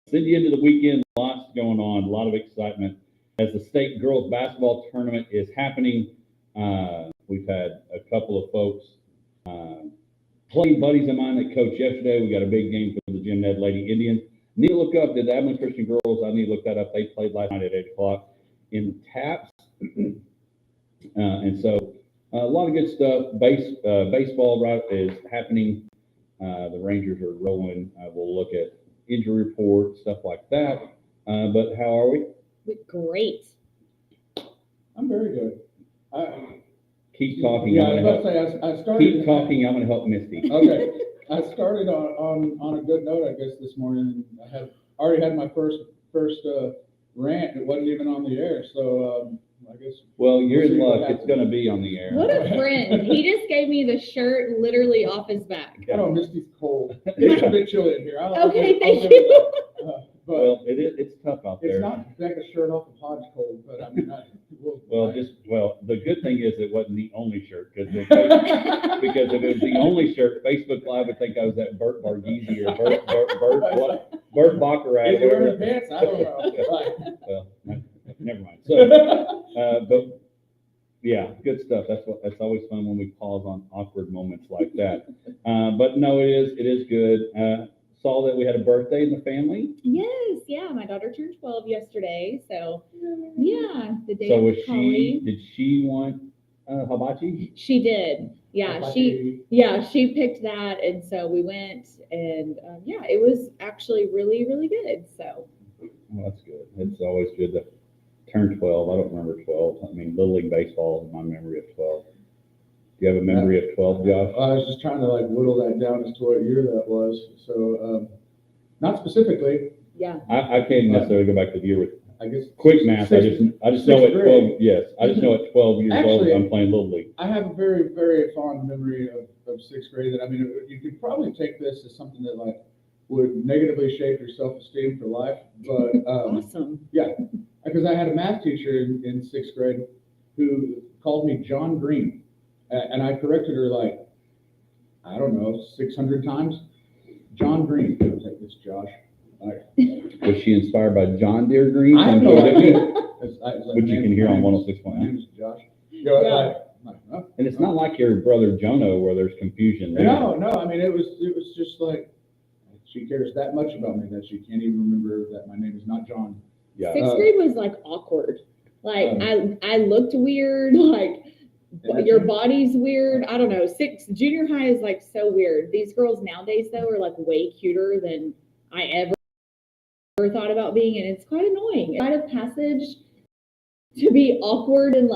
At the end of the weekend, lots going on, a lot of excitement as the state girls basketball tournament is happening. We've had a couple of folks playing buddies of mine that coached yesterday. We got a big game for the Jim Ned Lady Indians. Need to look up the Abilene Christian girls. I need to look that up. They played last night at 8 o'clock in TAPS. And so a lot of good stuff. Baseball is happening. The Rangers are rolling. We'll look at injury reports, stuff like that. But how are we? Great. I'm very good. Keep talking. Yeah, I was about to say, I started. Keep talking. I'm going to help Misty. Okay. I started on a good note, I guess, this morning. I had already had my first rant. It wasn't even on the air, so I guess. Well, you're in luck. It's going to be on the air. What a friend. He just gave me the shirt literally off his back. I don't miss these cold. It's a bit chilly in here. Okay, thank you. But Well, it's tough out there. it's not like a shirt off of Hodge cold, but I mean, the good thing is it wasn't the only shirt because if it was the only shirt, Facebook Live would think I was at Bert Barghese or Bert Baccarat. Is he wearing pants? I don't know. Well, never mind. So, but yeah, good stuff. That's always fun when we pause on awkward moments like that. But no, it is good. Saw that we had a birthday in the family. Yes, yeah. My daughter turned 12 yesterday, so yeah, the day So of was Holly. did she want hibachi? She did. Yeah, she picked that, and so we went, and yeah, it was actually really, really good. So. Well, that's good. It's always good to turn 12. I don't remember 12. I mean, Little League Baseball is my memory of 12. Do you have a memory of 12, Josh? I was just trying to whittle that down as to what year that was. So, not specifically. Yeah. I can't necessarily go back to the year with I guess quick math. I just know at 12. Yes, I just know at 12 years old Actually, I'm playing Little League. I have a very, very fond memory of sixth grade. That I mean, you could probably take this as something that would negatively shape your self-esteem for life. But Awesome. yeah, because I had a math teacher in sixth grade who called me John Green. And I corrected her I don't know, 600 times. John Green. Take this, Josh. Was she inspired by John Deere Green? I have no idea. Which you can hear on My 106.9. name is Josh. Yeah. And it's not like your brother Jono where there's confusion there. No. I mean, it was just she cares that much about me that she can't even remember that my name is not John. Yeah. Sixth grade was awkward. I looked weird. Your body's weird. I don't know. Junior high is so weird. These girls nowadays though are way cuter than I ever thought about being, and it's quite annoying. It's quite a passage to be awkward and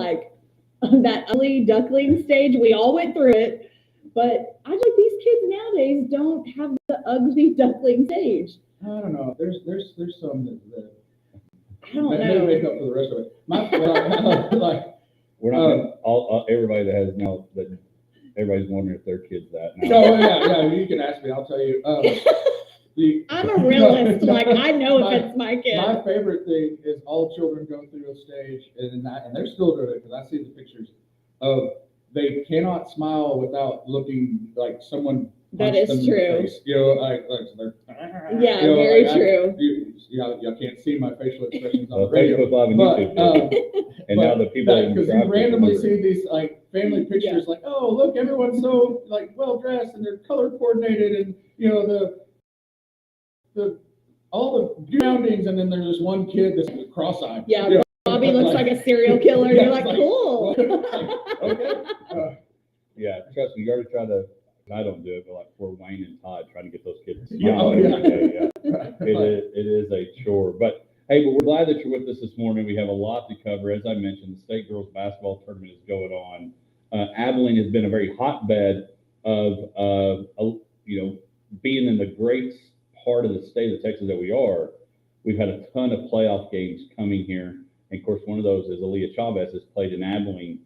that ugly duckling stage. We all went through it, but I like these kids nowadays don't have the ugly duckling stage. I don't know. There's some that I don't they know. make up for the rest of it. We're not all everybody that has now that everybody's wondering if their kid's that now. No, yeah, you can ask me. I'll tell you. I'm a realist. I know if it's my kid. My favorite thing is all children go through a stage, and they're still doing it because I see the pictures of they cannot smile without looking like someone. That is punched them true. in the face. Yeah, very true. You can't see my facial expressions on Well, the radio. Facebook Live and YouTube. And now the people because you randomly see these family pictures, oh look, everyone's so well dressed and they're color coordinated, and the all the surroundings, and then there's this one kid that's cross-eyed. Yeah, Bobby looks like a serial killer. And you're cool. Okay. Yeah, trust me, you already try to. I don't do it, but for Wayne and Todd, trying to get those kids to smile every day. Yeah, it is a chore. But hey, we're glad that you're with us this morning. We have a lot to cover. As I mentioned, the state girls basketball tournament is going on. Abilene has been a very hotbed of being in the great part of the state of Texas that we are. We've had a ton of playoff games coming here, and of course, one of those is Aaliyah Chavez has played in Abilene.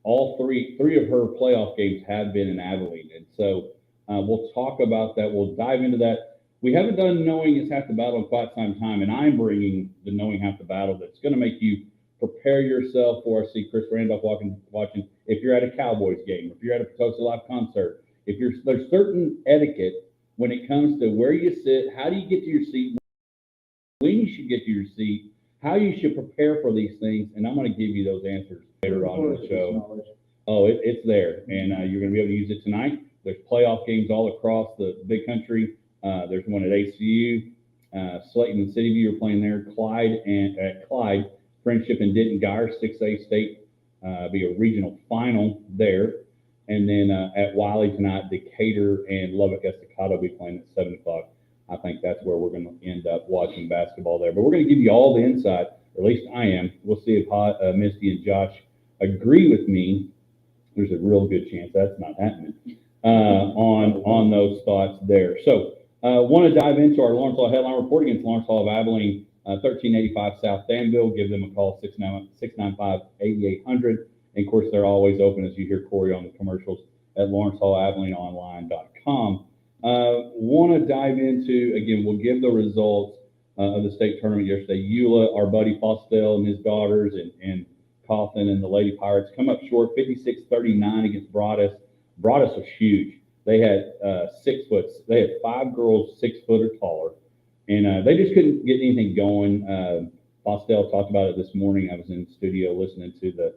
All three of her playoff games have been in Abilene, and so we'll talk about that. We'll dive into that. We haven't done Knowing is Half the Battle in quite some time, and I'm bringing the Knowing Half the Battle that's going to make you prepare yourself for. I see Chris Randolph watching. If you're at a Cowboys game, if you're at a Potosi Live concert, there's certain etiquette when it comes to where you sit, how do you get to your seat, should get to your seat, how you should prepare for these things, and I'm going to give you those answers later on in the show. Oh, it's there, and you're going to be able to use it tonight. There's playoff games all across the big country. There's one at ACU. Slayton and City View are playing there. Clyde, Friendship and Denton Geyer, 6A state, be a regional final there. And then at Wiley tonight, Decatur and Lubbock Estacado will be playing at 7 o'clock. I think that's where we're going to end up watching basketball there. But we're going to give you all the insight, or at least I am. We'll see if Misty and Josh agree with me. There's a real good chance that's not happening on those thoughts there. So want to dive into our Lawrence Hall headline report against Lawrence Hall of Abilene, 1385 South Danville. Give them a call, 695-8800. And of course, they're always open, as you hear Corey on the commercials, at lawrencehallavaleneonline.com. Want to dive into, again, we'll give the results of the state tournament yesterday. Eula, our buddy Fostel and his daughters, and Coffin and the Lady Pirates come up short, 56-39 against Broadus. Broadus was huge. They had 6 foot. They had 5 girls 6 foot or taller, and they just couldn't get anything going. Fostel talked about it this morning. I was in the studio listening to the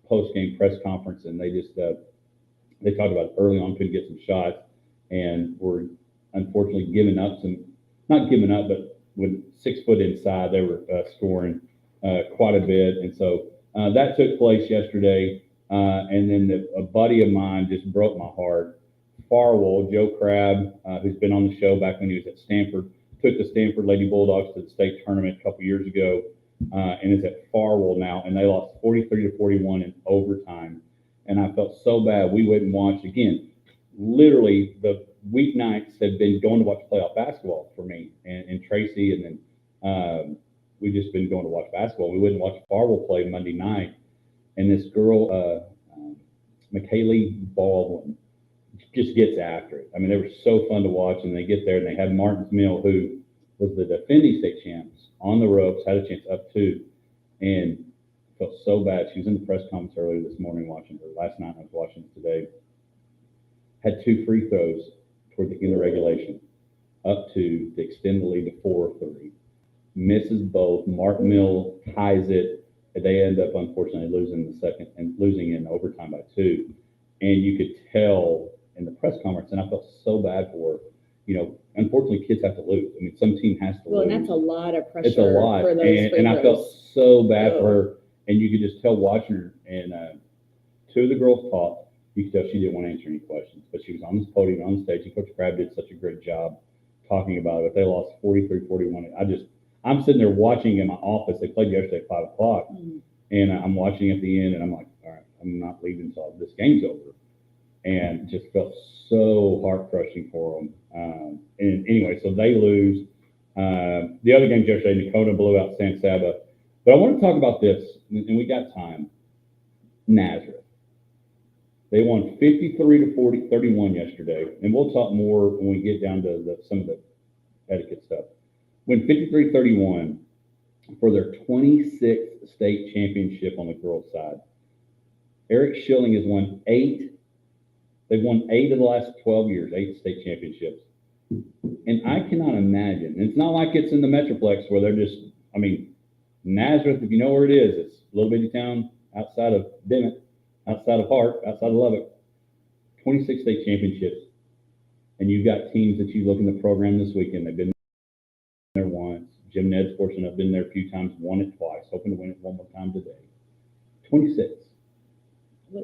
post-game press conference, and they just they talked about it early on, couldn't get some shots, and were unfortunately giving up not giving up, but with 6 foot inside, they were scoring quite a bit, and so that took place yesterday. And then a buddy of mine just broke my heart. Farwell, Joe Crabb, who's been on the show back when he was at Stanford, took the Stanford Lady Bulldogs to the state tournament a couple years ago, and is at Farwell now, and they lost 43-41 in overtime. And I felt so bad. We went and watched again. Literally, the weeknights have been going to watch playoff basketball for me and Tracy, and then we've just been going to watch basketball. We went and watched Farwell play Monday night, and this girl, McKaylee Baldwin, just gets after it. I mean, they were so fun to watch, and they get there, and they have Martins Mill, who was the defending state champs, on the ropes, had a chance up 2, and felt so bad. She was in the press conference earlier this morning watching her. Last night I was watching it today. Had 2 free throws toward the end of regulation, up to extend the lead to 4 or 3. Misses both. Martin Mill ties it. They end up, unfortunately, losing the second and losing in overtime by 2. And you could tell in the press conference, and I felt so bad for her. You know, unfortunately, kids have to lose. I mean, some team has to lose. Well, and that's a lot of pressure. It's a lot. For those and I felt so bad for her. And you could just tell watching her. And 2 of the girls talked. You could tell she didn't want to answer any questions. But she was on this podium, on the stage, and Coach Crabb did such a great job talking about it. But they lost 43-41. I'm sitting there watching in my office. They played yesterday at 5 o'clock. Mm-hmm. And I'm watching at the end, and I'm like, all right, I'm not leaving until this game's over. And just felt so heart-crushing for them. And anyway, so they lose. The other games yesterday, Nakota blew out San Saba. But I want to talk about this, and we got time. Nazareth. They won 53-31 yesterday, and we'll talk more when we get down to some of the etiquette stuff. Win 53-31 for their 26th state championship on the girls' side. Eric Schilling has won 8. They've won 8 of the last 12 years, 8 state championships. And I cannot imagine, and it's not like it's in the Metroplex where they're just, I mean, Nazareth, if you know where it is, it's a little bitty town outside of Dimmitt, outside of Hart, outside of Lubbock. 26 state championships. And you've got teams that you look in the program this weekend, they've been there once. Jim Ned's fortunate enough, been there a few times, won it twice, hoping to win it one more time today. 26.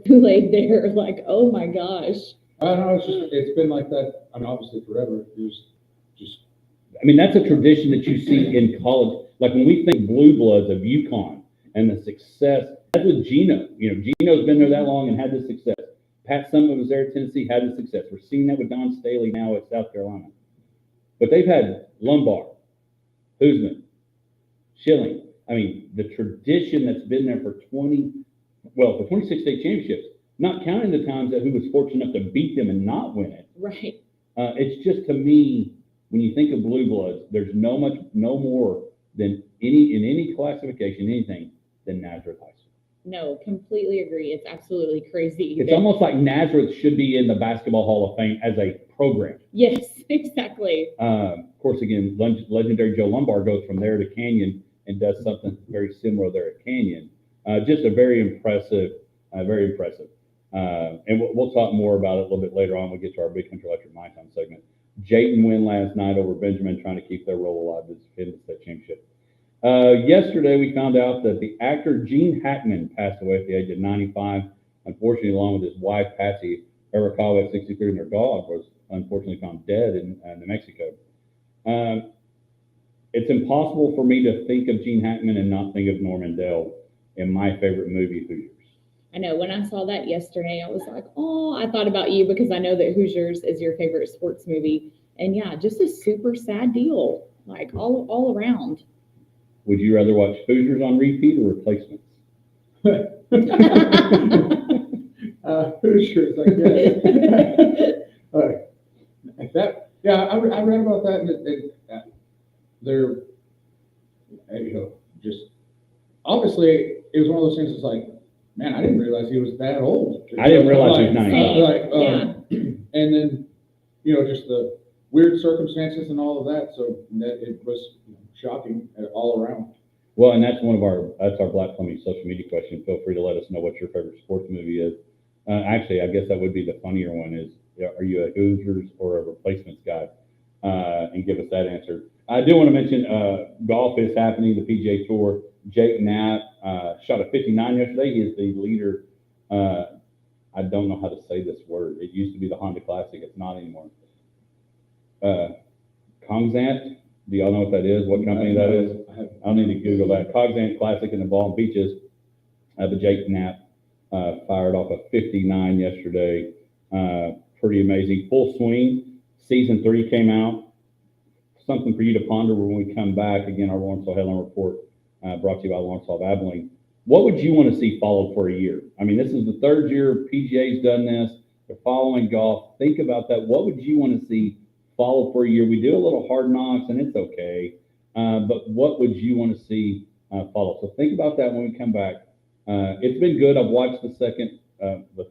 Laid there, like, oh my gosh. I don't know, it's been like that, I mean, obviously forever. There's just. I mean, that's a tradition that you see in college. Like when we think Blue Bloods of UConn and the success, that's with Gino. You know, Gino's been there that long and had the success. Pat Summitt was there at Tennessee, had the success. We're seeing that with Don Staley now at South Carolina. But they've had Lombard, Hoosman, Schilling. I mean, the tradition that's been there for 26 state championships, not counting the times that who was fortunate enough to beat them and not win it. Right. It's just, to me, when you think of Blue Bloods, there's no more than any classification, anything, than Nazareth High School. No, completely agree. It's absolutely crazy. It's almost like Nazareth should be in the Basketball Hall of Fame as a program. Yes, exactly. Of course, again, legendary Joe Lombard goes from there to Canyon and does something very similar there at Canyon. Just a very impressive, very impressive. And we'll talk more about it a little bit later on. We'll get to our Big Country Electric My Time segment. Jayton win last night over Benjamin, trying to keep their role alive to defend the state championship. Yesterday, we found out that the actor Gene Hackman passed away at the age of 95. Unfortunately, along with his wife, Patsy Arakawa, at 63, and their dog was unfortunately found dead in New Mexico. It's impossible for me to think of Gene Hackman and not think of Norman Dale in my favorite movie, Hoosiers. I know when I saw that yesterday, I was like, oh, I thought about you because I know that Hoosiers is your favorite sports movie. And yeah, just a super sad deal, like all around. Would you rather watch Hoosiers on repeat or Replacements? Hoosiers, I guess. I read about that, and they're, just obviously it was one of those things. It's like, man, I didn't realize he was that old. I didn't realize he was 95. And then just the weird circumstances and all of that. So that it was shocking all around. Well, and that's our Black Plumbing social media question. Feel free to let us know what your favorite sports movie is. Actually, I guess that would be the funnier one is, are you a Hoosiers or a Replacements guy? And give us that answer. I do want to mention golf is happening, the PGA Tour. Jake Knapp shot a 59 yesterday. He is the leader. I don't know how to say this word. It used to be the Honda Classic. It's not anymore. Cognizant. Do y'all know what that is? What company that is? I'll need to Google that. Cognizant Classic in the Ball Beaches. But Jake Knapp fired off a 59 yesterday. Pretty amazing. Full swing. Season 3 came out. Something for you to ponder when we come back. Again, our Lawrenceville Headline Report brought to you by Lawrenceville Abilene. What would you want to see followed for a year? I mean, this is the third year PGA's done this. They're following golf. Think about that. What would you want to see followed for a year? We do a little hard knocks, and it's okay. But what would you want to see follow? So think about that when we come back. It's been good. I've watched the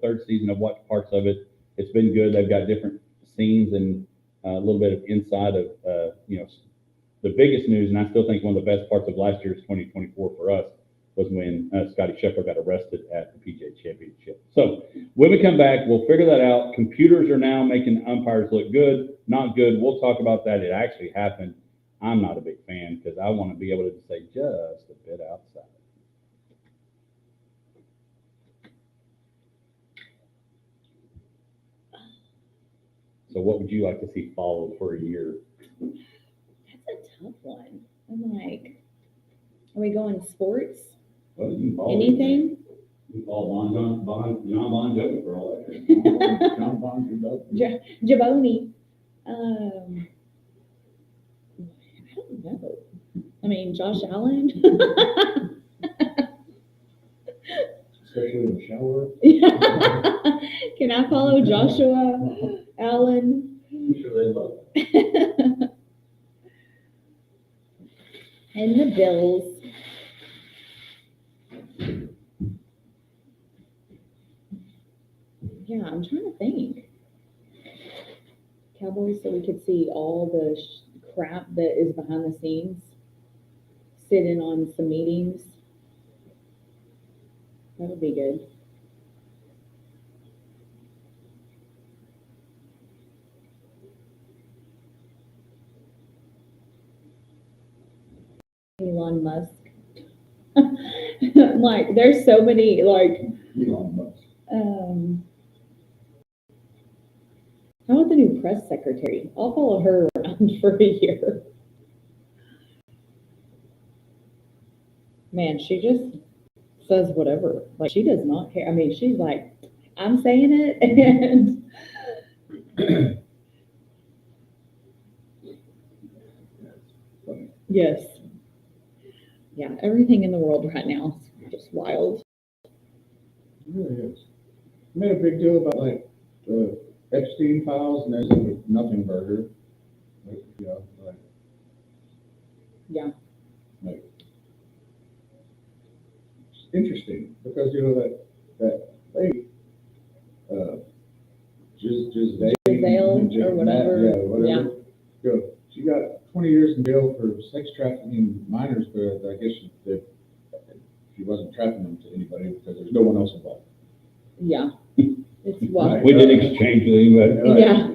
third season. I've watched parts of it. It's been good. They've got different scenes and a little bit of inside of, the biggest news, and I still think one of the best parts of last year's 2024 for us was when Scotty Scheffler got arrested at the PGA Championship. So when we come back, we'll figure that out. Computers are now making umpires look good, not good. We'll talk about that. It actually happened. I'm not a big fan because I want to be able to say just a bit outside. So what would you like to see followed for a year? That's a tough one. I'm like, are we going sports? Well, you follow Anything? You follow John Bon Jovi for all that. John Bon Jovi. Jaboni. I don't know. I mean, Josh Allen. Especially in the shower. Can I follow Joshua Allen? I'm sure they love it. And the Bills. Yeah, I'm trying to think. Cowboys, so we could see all the crap that is behind the scenes. Sit in on some meetings. That would be good. Elon Musk. Like, there's so many, like, Elon Musk. how about the new press secretary? I'll follow her around for a year. Man, she just says whatever. Like, she does not care. I mean, she's like, I'm saying it, and yes. Yeah, everything in the world right now is just wild. It really is. I made a big deal about like the Epstein files, and there's a nothing burger. Like, Yeah. Like, it's interesting. interesting because, you know, that lady, Giselle or whatever. Yeah, whatever. You know, she got 20 years in jail for sex trafficking minors, but I guess she wasn't trafficking them to anybody because there's no one else involved. Yeah. It's wild. We did exchange with him, but. Yeah.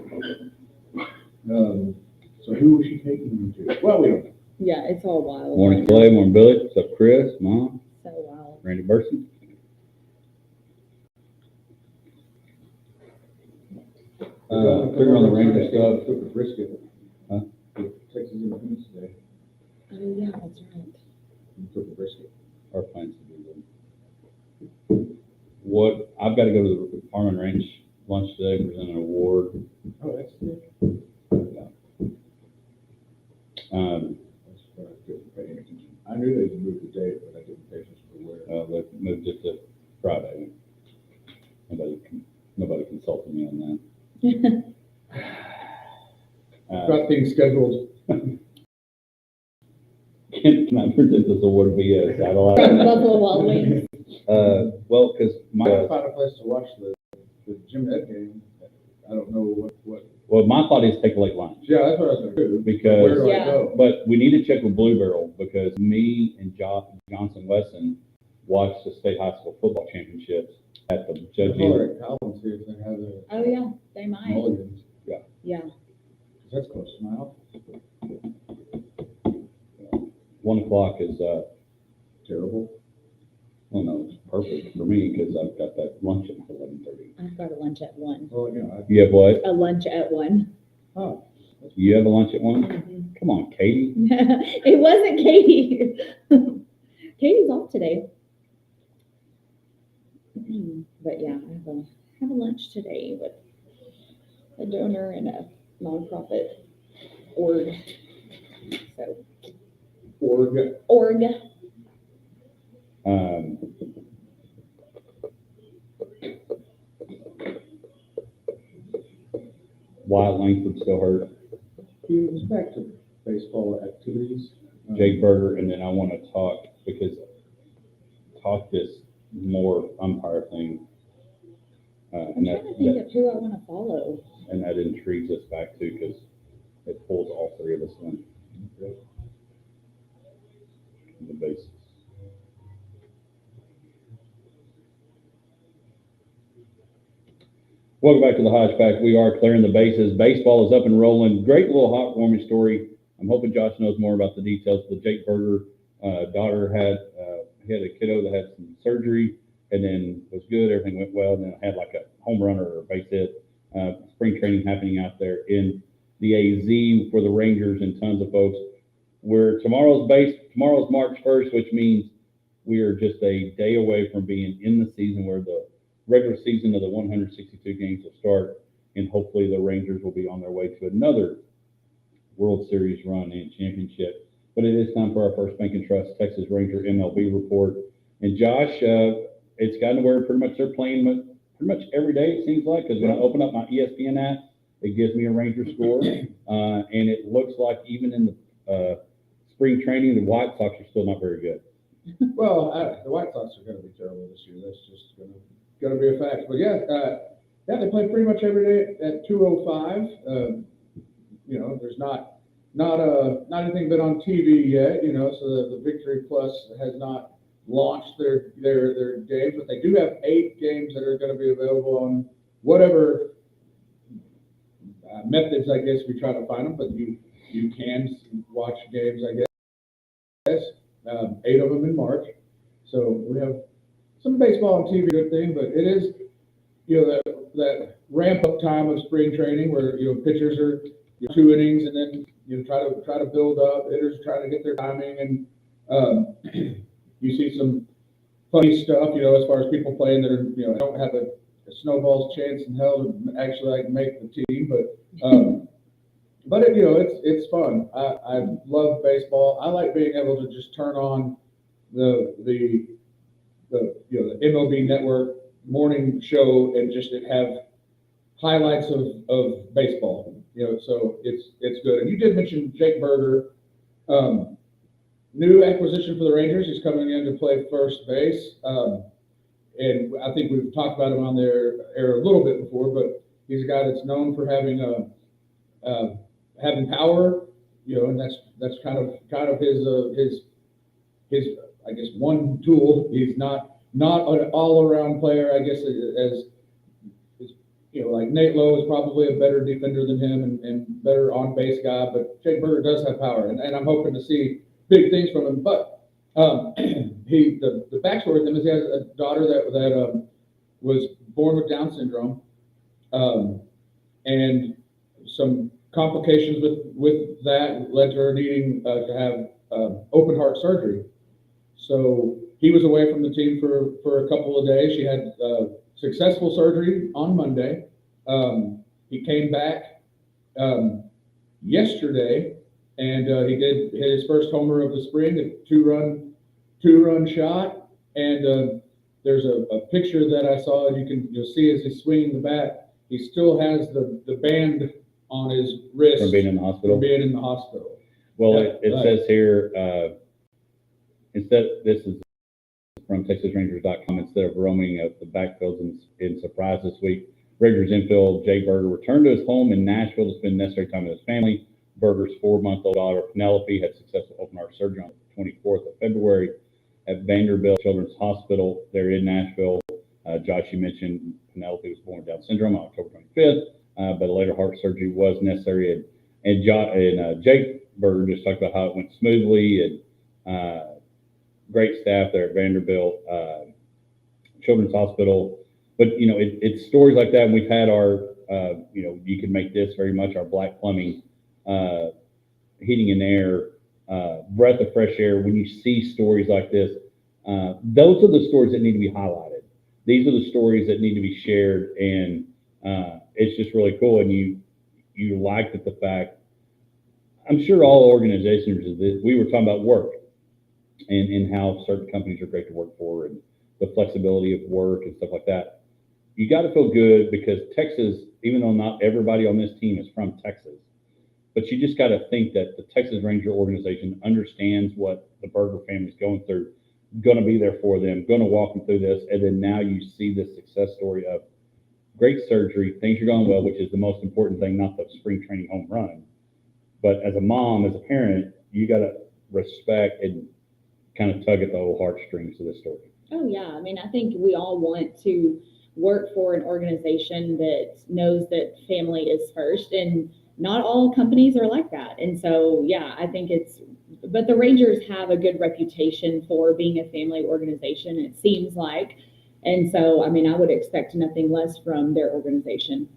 So who was she taking them to? Well, we don't know. Yeah, it's all wild. Morning Clay, morning Billy, what's up Chris, Mom, So wild. Randy Burson. Figure on the Ranger stuff. Took the brisket. Huh? Texas Independence Day. Oh, yeah, that's right. You took the brisket. Our plans to do them. What, I've got to go to the Farm and Ranch lunch today, present an award. Oh, that's good. That's what I didn't pay attention. I knew they moved the date, but I didn't pay attention to where. They moved it to Friday. Nobody consulted me on that. Got things scheduled. Can I present this award via satellite? From Buffalo Wild Wings. Well, because I found a place to watch the Jim Ed game. I don't know what. Well, my thought is take a late lunch. Yeah, that's what I was gonna do. Because- Where do Yeah. I go? But we need to check with Blue Barrel because me and Johnson Wesson watched the state high school football championships at the Judge Call Ely. her at Collins, see if they have the Oh, yeah, they might. mulligans. Yeah. That's close to my house. 1 o'clock is, Terrible. well, no, it's perfect for me because I've got that lunch at 11:30. I've got a lunch at 1. Well, you know, You have what? A lunch at 1. oh, You have a lunch at 1? Mhm. Come on, Katie. It wasn't Katie. Katie's off today. But yeah, I have a lunch today with a donor and a nonprofit org. So, org. Wyatt Langford still hurt. he was back to baseball activities. Jake Berger, and then I want to talk this more umpire thing. I'm And trying to think of who I want to follow. and that intrigues us back too because it pulls all three of us in the bases. Welcome back to the Hodge Pack. We are clearing the bases. Baseball is up and rolling. Great little heartwarming story. I'm hoping Josh knows more about the details. The Jake Berger daughter he had a kiddo that had some surgery and then was good. Everything went well. And then had like a home run or a base hit. Spring training happening out there in the AZ for the Rangers and tons of folks. Tomorrow's March 1st, which means we are just a day away from being in the season where the regular season of the 162 games will start, and hopefully the Rangers will be on their way to another World Series run and championship. But it is time for our first Bank and Trust Texas Ranger MLB report. And Josh, it's gotten to where pretty much they're playing pretty much every day, it seems like, because when I open up my ESPN app, it gives me a Ranger score. And it looks like even in the spring training, the White Sox are still not very good. Well, the White Sox are going to be terrible this year. That's just going to be a fact. But yeah, they play pretty much every day at 2:05. You know, there's not anything been on TV yet. You know, so the Victory Plus has not launched their games, but they do have 8 games that are going to be available on whatever methods, I guess, we try to find them. But you can watch games, I guess. 8 of them in March. So we have some baseball on TV, good thing, but it is, you know, that ramp up time of spring training where, you know, pitchers are 2 innings and then you try to build up, hitters try to get their timing, and you see some funny stuff, you know, as far as people playing that are, you know, don't have a snowball's chance in hell to actually like make the team, but it, you know, it's fun. I love baseball. I like being able to just turn on the you know, the MLB Network morning show and just have highlights of baseball. You know, so it's good. And you did mention Jake Berger. new acquisition for the Rangers. He's coming in to play first base. And I think we've talked about him on their air a little bit before, but he's a guy that's known for having power, and that's kind of his I guess one tool. He's not an all-around player, I guess, as like Nate Lowe is probably a better defender than him and better on-base guy, but Jake Berger does have power, and I'm hoping to see big things from him. But the backstory with him is he has a daughter that was born with Down syndrome, and some complications with that led to her needing to have open heart surgery. So he was away from the team for a couple of days. She had successful surgery on Monday. He came back yesterday, and he hit his first homer of the spring, a two-run shot. And there's a picture that I saw, and you'll see as he's swinging the bat, he still has the band on his wrist From being in the hospital. Well, Yeah, it says here, this is from TexasRangers.com, instead of roaming the backfields in surprise this week, Rangers infield Jay Berger returned to his home in Nashville to spend necessary time with his family. Berger's 4-month-old daughter, Penelope, had successful open heart surgery on the 24th of February at Vanderbilt Children's Hospital there in Nashville. Josh, you mentioned Penelope was born with Down syndrome on October 25th, but a later heart surgery was necessary. And Jake Berger just talked about how it went smoothly, and great staff there at Vanderbilt Children's Hospital. But, it's stories like that. And we've had our, you can make this very much our black plumbing, heating and air, breath of fresh air. When you see stories like this, those are the stories that need to be highlighted. These are the stories that need to be shared. And it's just really cool. And you like the fact, I'm sure all organizations, we were talking about work and how certain companies are great to work for, and the flexibility of work and stuff like that. You got to feel good because Texas, even though not everybody on this team is from Texas, but you just got to think that the Texas Ranger organization understands what the Berger family's going through, going to be there for them, going to walk them through this. And then now you see this success story of great surgery, things are going well, which is the most important thing, not the spring training home run. But as a mom, as a parent, you got to respect and kind of tug at the old heartstrings of this story. Oh, yeah. I mean, I think we all want to work for an organization that knows that family is first, and not all companies are like that. And so, yeah, I think but the Rangers have a good reputation for being a family organization, it seems like. And so, I mean, I would expect nothing less from their organization.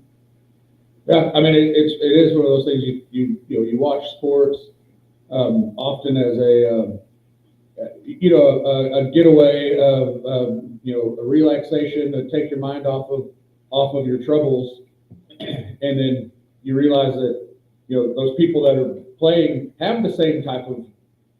Yeah, I mean, it is one of those things you watch sports often as a getaway of a relaxation to take your mind off of your troubles, and then you realize that those people that are playing have the same type of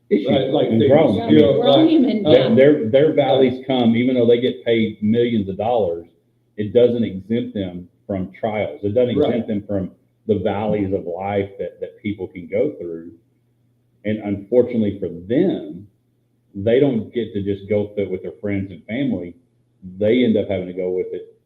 issues. Like and things, problems. We're all human. Yeah. Their valleys come, even though they get paid millions of dollars, it doesn't exempt them from trials. It doesn't exempt them from the valleys of life that people can go through. And unfortunately for them, they don't get to just go through it with their friends and family. They end up having to go with it.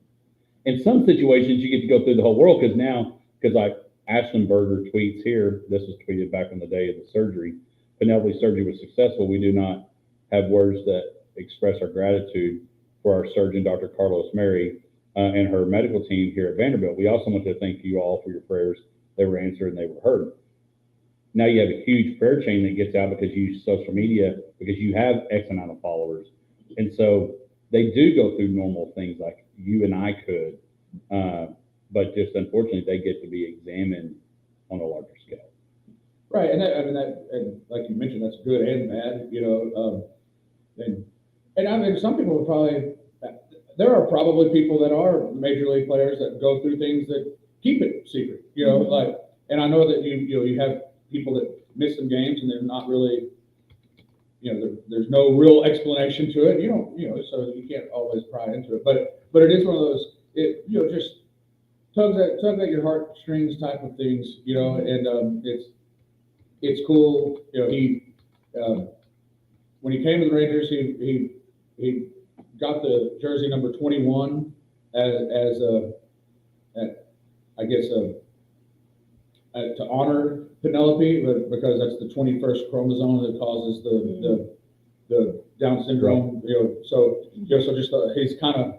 In some situations, you get to go through the whole world because like Ashlyn Berger tweets here, this was tweeted back on the day of the surgery, Penelope's surgery was successful. We do not have words that express our gratitude for our surgeon, Dr. Carlos Mary, and her medical team here at Vanderbilt. We also want to thank you all for your prayers. They were answered and they were heard. Now you have a huge prayer chain that gets out because you use social media, because you have X amount of followers. And so they do go through normal things like you and I could, but just unfortunately they get to be examined on a larger scale. Right, and and like you mentioned, that's good and bad, and I mean, some people would probably, there are probably people that are major league players that go through things that keep it secret, like, and I know that you have people that miss some games and they're not really, there's no real explanation to it, so you can't always pry into it, but it is one of those, just tugs at your heartstrings type of things, and it's cool, when he came to the Rangers, he got the jersey number 21 as I guess to honor Penelope, because that's the 21st chromosome that causes the Down syndrome. So just he's kind of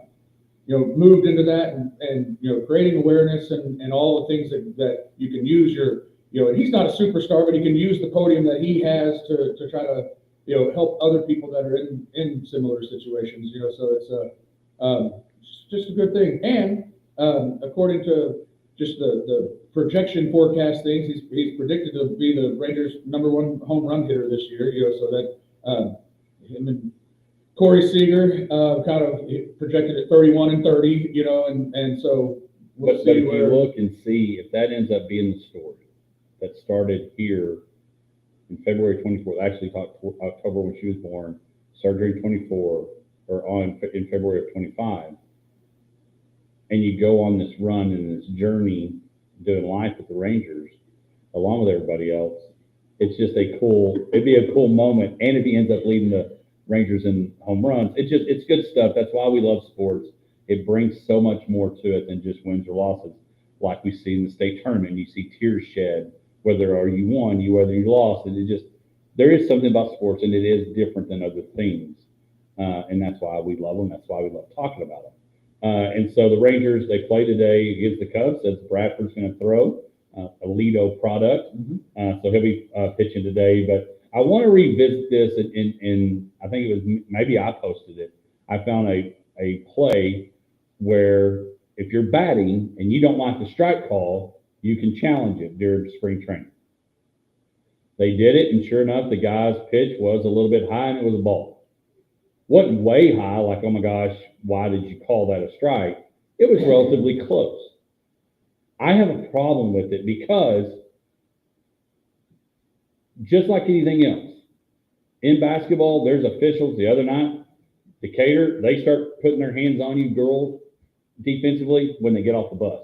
moved into that and creating awareness and all the things that you can use and he's not a superstar, but he can use the podium that he has to try to help other people that are in similar situations. So it's just a good thing. And according to just the projection forecast things, he's predicted to be the Rangers' #1 home run hitter this year. So that him and Corey Seager kind of projected at 31 and 30. And so we'll but see if where. you look and see if that ends up being the story that started here in February 24th, actually October when she was born, surgery 24, or in February of 25, and you go on this run and this journey doing life with the Rangers, along with everybody else, it'd be a cool moment. And if he ends up leading the Rangers in home runs, it's good stuff. That's why we love sports. It brings so much more to it than just wins or losses. Like we see in the state tournament, you see tears shed, whether you won, whether you lost, and there is something about sports, and it is different than other things, and that's why we love them. That's why we love talking about them. And so the Rangers, they play today against the Cubs. As Bradford's going to throw a Lido product, so he'll be pitching today. But I want to revisit this, in I think it was maybe I posted it. I found a play where if you're batting and you don't like the strike call, you can challenge it during spring training. They did it, and sure enough, the guy's pitch was a little bit high, and it was a ball. Wasn't way high, like, oh my gosh, why did you call that a strike? It was relatively close. I have a problem with it because, just like anything else, in basketball, there's officials. The other night, Decatur, they start putting their hands on you, girls, defensively when they get off the bus.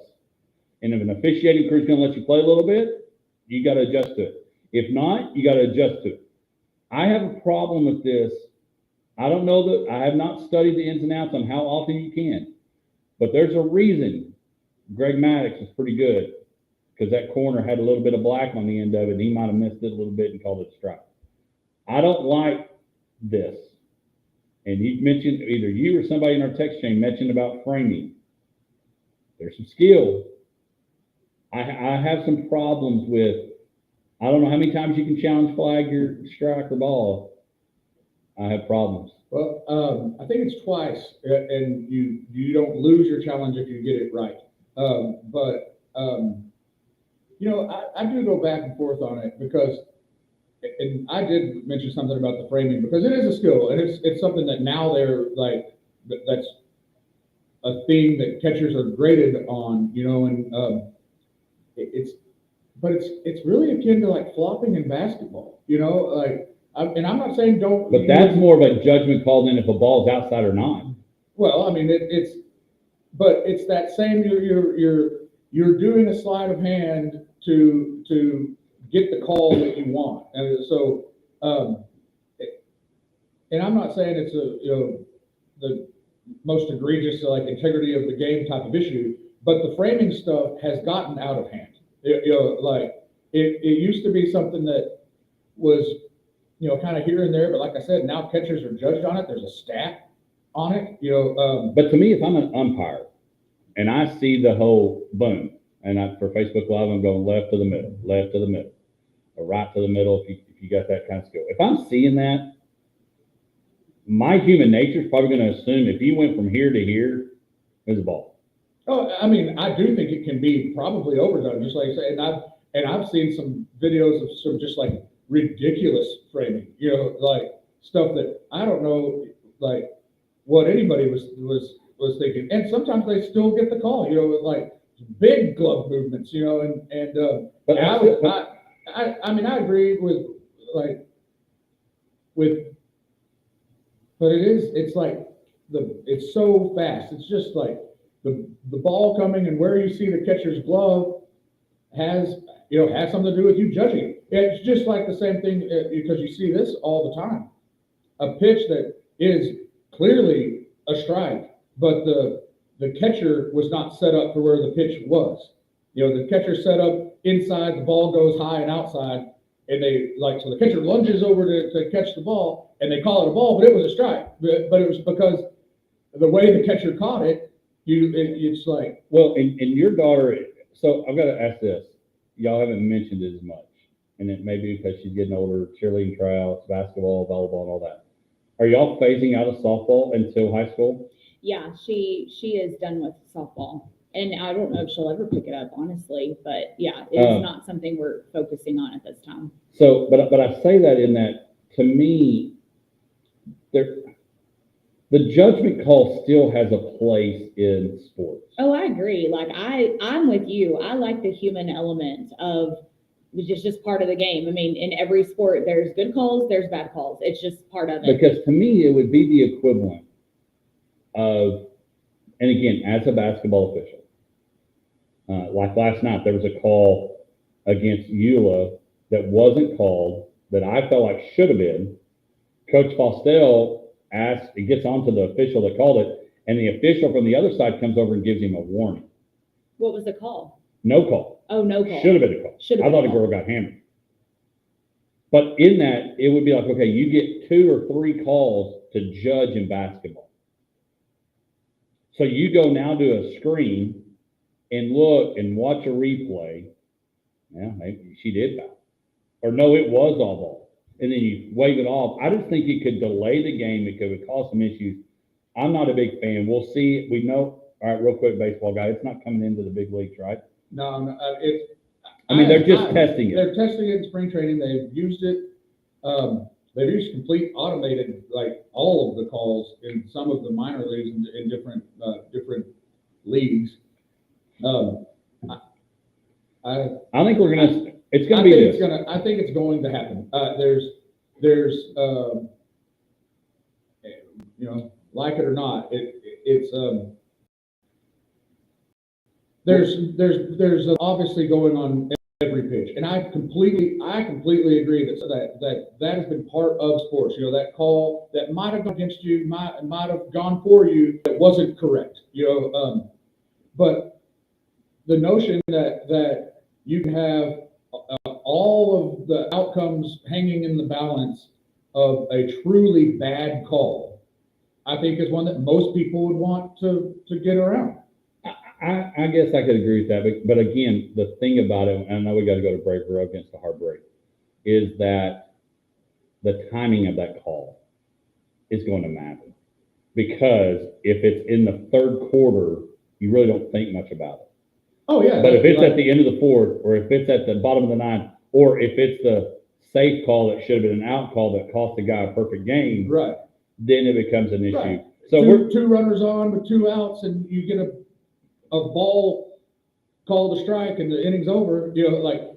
And if an officiating crew is going to let you play a little bit, you got to adjust to it. If not, you got to adjust to it. I have a problem with this. I don't know that I have not studied the ins and outs on how often you can, but there's a reason Greg Maddox is pretty good, because that corner had a little bit of black on the end of it, and he might have missed it a little bit and called it a strike. I don't like this. And you mentioned, either you or somebody in our text chain mentioned about framing. There's some skill. I have some problems with, I don't know how many times you can challenge flag your strike or ball. I have problems. Well, I think it's twice, and you don't lose your challenge if you get it right. But I do go back and forth on it, because, and I did mention something about the framing, because it is a skill, and it's something that now they're like, that's a thing that catchers are graded on, and it's really akin to like flopping in basketball, and I'm not saying don't. But that's more of a judgment call than if a ball's outside or not. Well, I mean, it's that same, you're doing a sleight of hand to get the call that you want, and so and I'm not saying it's the most egregious integrity of the game type of issue, but the framing stuff has gotten out of hand. It used to be something that was kind of here and there, but like I said, now catchers are judged on it. There's a stat on it, But to me, if I'm an umpire and I see the whole boom, and for Facebook Live, I'm going left to the middle, or right to the middle if you got that kind of skill. If I'm seeing that, my human nature is probably going to assume if you went from here to here, there's a ball. Oh, I mean, I do think it can be probably overdone, just like you say, and I've seen some videos of some just like ridiculous framing, like stuff that I don't know, like what anybody was thinking. And sometimes they still get the call, like big glove movements, but I mean, I agree with, but it's like it's so fast. It's just like the ball coming, and where you see the catcher's glove has something to do with you judging it. It's just like the same thing, because you see this all the time. a pitch that is clearly a strike, but the catcher was not set up for where the pitch was. The catcher set up inside, the ball goes high and outside, and so the catcher lunges over to catch the ball, and they call it a ball, but it was a strike. But it was because the way the catcher caught it, it's like. Well, and your daughter, so I've got to ask this. Y'all haven't mentioned it as much, and it may be because she's getting older, cheerleading tryouts, basketball, volleyball, and all that. Are y'all phasing out of softball until high school? Yeah, she is done with softball. And I don't know if she'll ever pick it up, honestly, but yeah, it's not something we're focusing on at this time. So, but I say that in that, to me, the judgment call still has a place in sports. Oh, I agree. Like I'm with you. I like the human element of it's just part of the game. I mean, in every sport, there's good calls, there's bad calls. It's just part of it. Because to me, it would be the equivalent of, and again, as a basketball official, like last night, there was a call against Eula that wasn't called that I felt like should have been. Coach Fostel asked, it gets onto the official that called it, and the official from the other side comes over and gives him a warning. What was the call? No call. Oh, no call. Should have been a call. I thought a girl got hammered. But in that, it would be like, okay, you get 2 or 3 calls to judge in basketball. So you go now to a screen and look and watch a replay. Yeah, maybe she did foul. Or no, it was all ball. And then you wave it off. I just think it could delay the game. It could cause some issues. I'm not a big fan. We'll see. We know. All right, real quick, baseball guy. It's not coming into the big leagues, right? No, they're just testing it. They're testing it in spring training. They've used it. They've used complete automated, like all of the calls in some of the minor leagues in different leagues. I think we're gonna. It's gonna be this. I think it's going to happen. Like it or not, there's obviously going on every pitch, and I completely agree that has been part of sports. That call that might have gone against you, might have gone for you, that wasn't correct. But the notion that you can have all of the outcomes hanging in the balance of a truly bad call, I think is one that most people would want to get around. I guess I could agree with that, but again, the thing about it, and I know we got to go to break, we're up against a hard break, is that the timing of that call is going to matter. Because if it's in the third quarter, you really don't think much about it. Oh yeah. But if it's at the end of the fourth, or if it's at the bottom of the ninth, or if it's the safe call that should have been an out call that cost the guy a perfect game, right, then it becomes an issue. Right. So we're 2 runners on with 2 outs, and you get a ball called a strike and the inning's over.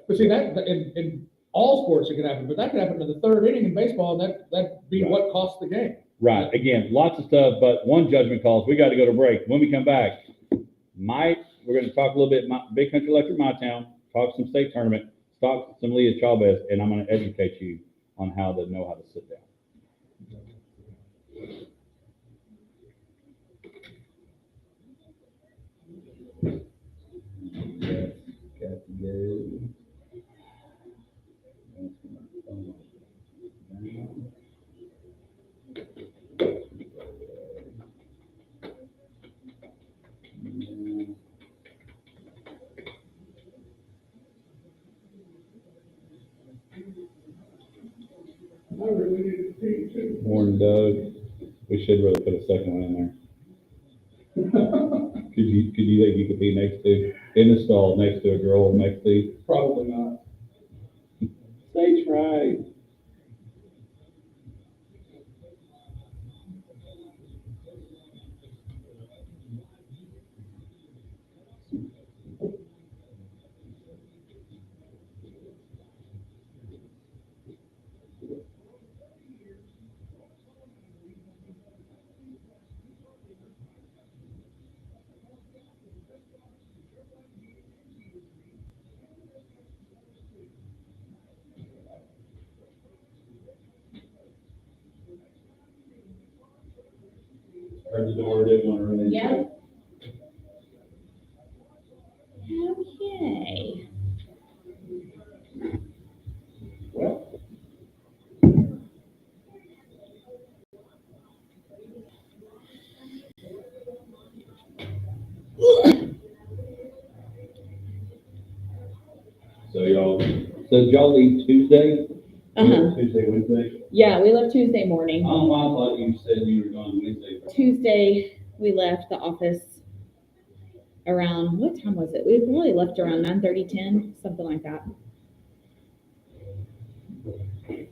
But see that in all sports it can happen, but that can happen in the 3rd inning in baseball, and that'd be right. What cost the game. Right. Again, lots of stuff, but one judgment calls. We got to go to break. When we come back, we're going to talk a little bit Big Country Electric My Town, talk some state tournament, talk some Leah Chavez, and I'm going to educate you on how to know how to sit down. Yes, got to go. I really need to pee too. Morning, Doug. We should really put a second one in there. Could you think you could be next to, in the stall, next to a girl next to you? Probably not. Stage right. Heard the door, didn't want to run into Yep. it. Okay. Well, so did y'all leave Tuesday? Uh-huh. Tuesday, Wednesday? Yeah, we left Tuesday morning. I don't know why I thought you said you were going Wednesday. Tuesday, we left the office around, what time was it? We probably left around 9:30, 10, something like that.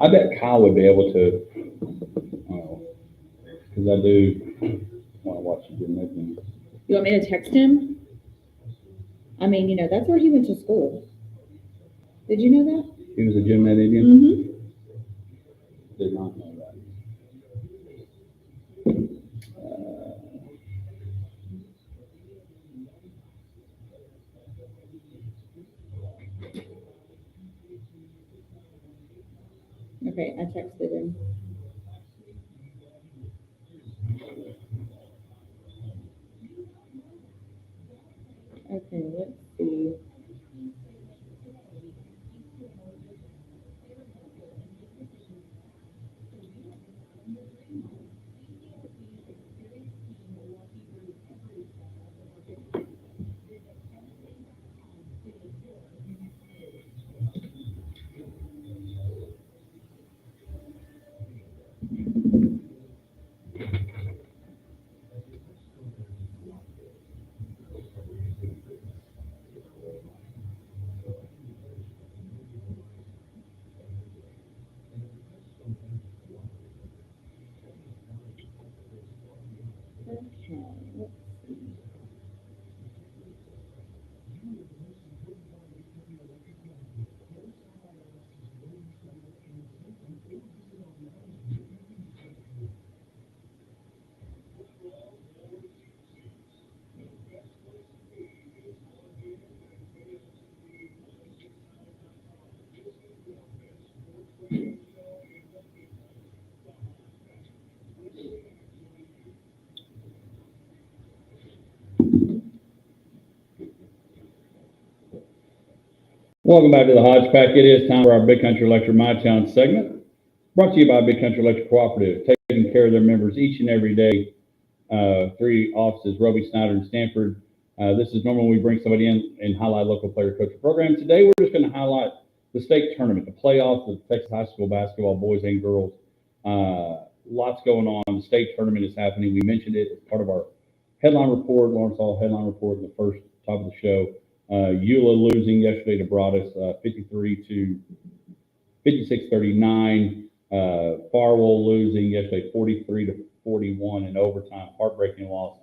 I bet Kyle would be able to, because I do want to watch you do nothing. You want me to text him? I mean, that's where he went to school. Did you know that? He was a gym ed Indian? Mm-hmm. Did not know that. Okay, I texted him. Okay, let's see. Okay, let's see. Welcome back to the Hodge Pack. It is time for our Big Country Electric My Town segment, brought to you by Big Country Electric Cooperative, taking care of their members each and every day. 3 offices, Roby, Snyder, and Stanford. This is normally we bring somebody in and highlight local player coach program. Today we're just going to highlight the state tournament, the playoffs of Texas high school basketball, boys and girls. Lots going on. The state tournament is happening. We mentioned it as part of our headline report, Lawrence Hall headline report in the first top of the show. Eula losing yesterday to Broadus, 56-39. Farwell losing yesterday, 43-41 in overtime, heartbreaking loss.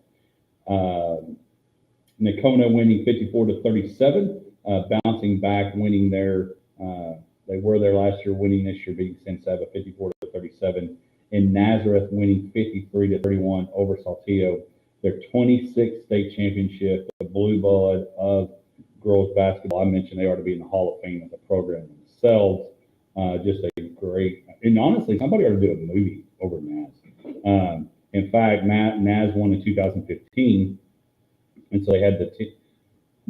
Nakona winning 54-37, bouncing back, winning there. They were there last year, winning this year, beating San Saba 54-37. And Nazareth winning 53-31 over Saltillo. Their 26th state championship, the blue blood of girls basketball. I mentioned they ought to be in the Hall of Fame of the program themselves. Just a great, and honestly, somebody ought to do a movie over Naz. In fact, Naz won in 2015, and so they had the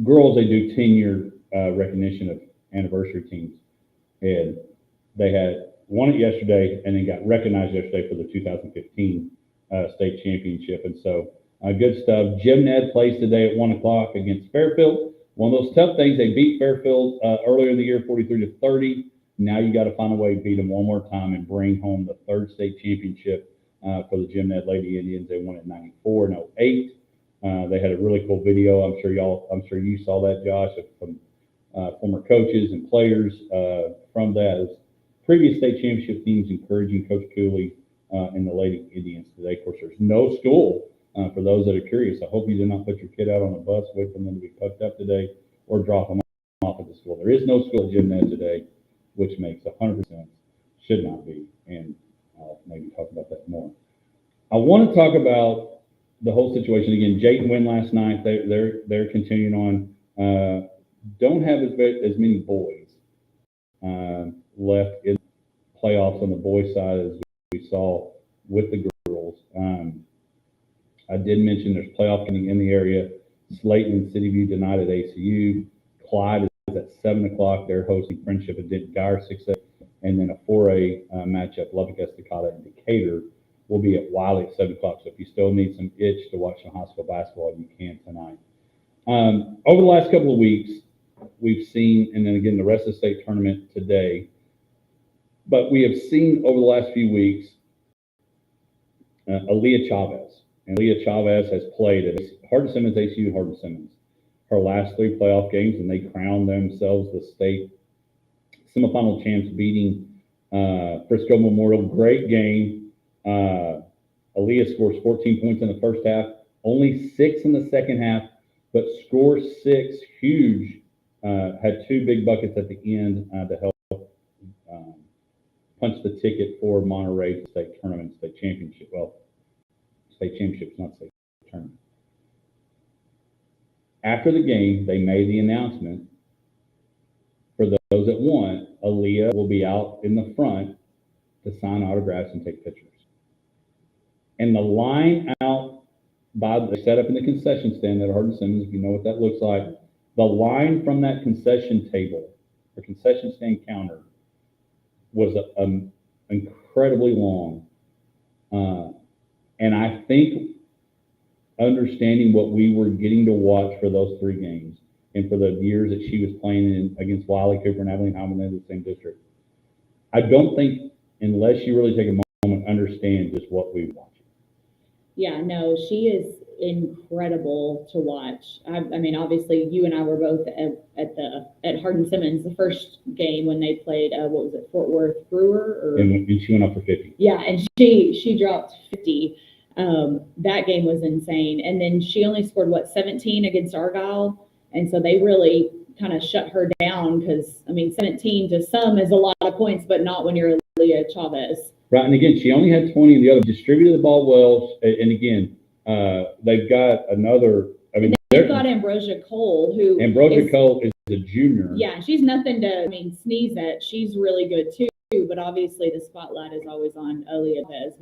girls. They do 10-year recognition of anniversary teams, and they had won it yesterday, and then got recognized yesterday for the 2015 state championship. And so, good stuff. Jim Ned plays today at 1 o'clock against Fairfield. One of those tough things. They beat Fairfield earlier in the year, 43-30. Now you got to find a way to beat them one more time and bring home the 3rd state championship for the Jim Ned Lady Indians. They won it 94 and 08. They had a really cool video. I'm sure you saw that, Josh, from former coaches and players from that. Previous state championship teams encouraging Coach Cooley and the Lady Indians today. Of course, there's no school. For those that are curious, I hope you did not put your kid out on a bus, wait for them to be picked up today, or drop them off at the school. There is no school at Jim Ned today, which makes 100% sense. Should not be, and I'll maybe talk about that more. I want to talk about the whole situation again. Jayton win last night. They're continuing on. Don't have as many boys left in playoffs on the boys' side as we saw with the girls. I did mention there's playoff getting in the area. Slayton and City View tonight at ACU. Clyde is at 7 o'clock. They're hosting Friendship at Denton Geyer 6A. And then a 4A matchup, Lubbock Estacada and Decatur, will be at Wiley at 7 o'clock. So if you still need some itch to watch some high school basketball, you can tonight. Over the last couple of weeks, we've seen, and then again, the rest of the state tournament today, but we have seen over the last few weeks, Aaliyah Chavez. And Aaliyah Chavez has played at Hardin Simmons, ACU Hardin Simmons, her last 3 playoff games, and they crowned themselves the state semifinal champs, beating Frisco Memorial. Great game. Aaliyah scores 14 points in the first half, only 6 in the second half, but scores 6, huge. Had 2 big buckets at the end to help punch the ticket for Monterey state tournament, state championship. Well, state championships, not state tournament. After the game, they made the announcement for those that want, Aaliyah will be out in the front to sign autographs and take pictures. And the line out by the setup in the concession stand at Hardin Simmons, if you know what that looks like, the line from that concession table, or concession stand counter, was incredibly long. And I think understanding what we were getting to watch for those 3 games and for the years that she was playing against Wiley, Cooper, and Abilene Highland in the same district, I don't think, unless you really take a moment, understand just what we watch. Yeah, no, she is incredible to watch. I mean, obviously, you and I were both at Hardin Simmons the first game when they played. What was it, Fort Worth Brewer? And she went up for 50. Yeah, and she dropped 50. That game was insane. And then she only scored 17 against Argyle, and so they really kind of shut her down because 17 to some is a lot of points, but not when you're Aaliyah Chavez. Right, and again, she only had 20 in the other. Distributed the ball well, and again, they've got another. They've got Ambrosia Cole, who Cole is a junior. Yeah, she's nothing to sneeze at. She's really good too, but obviously the spotlight is always on Aaliyah Chavez.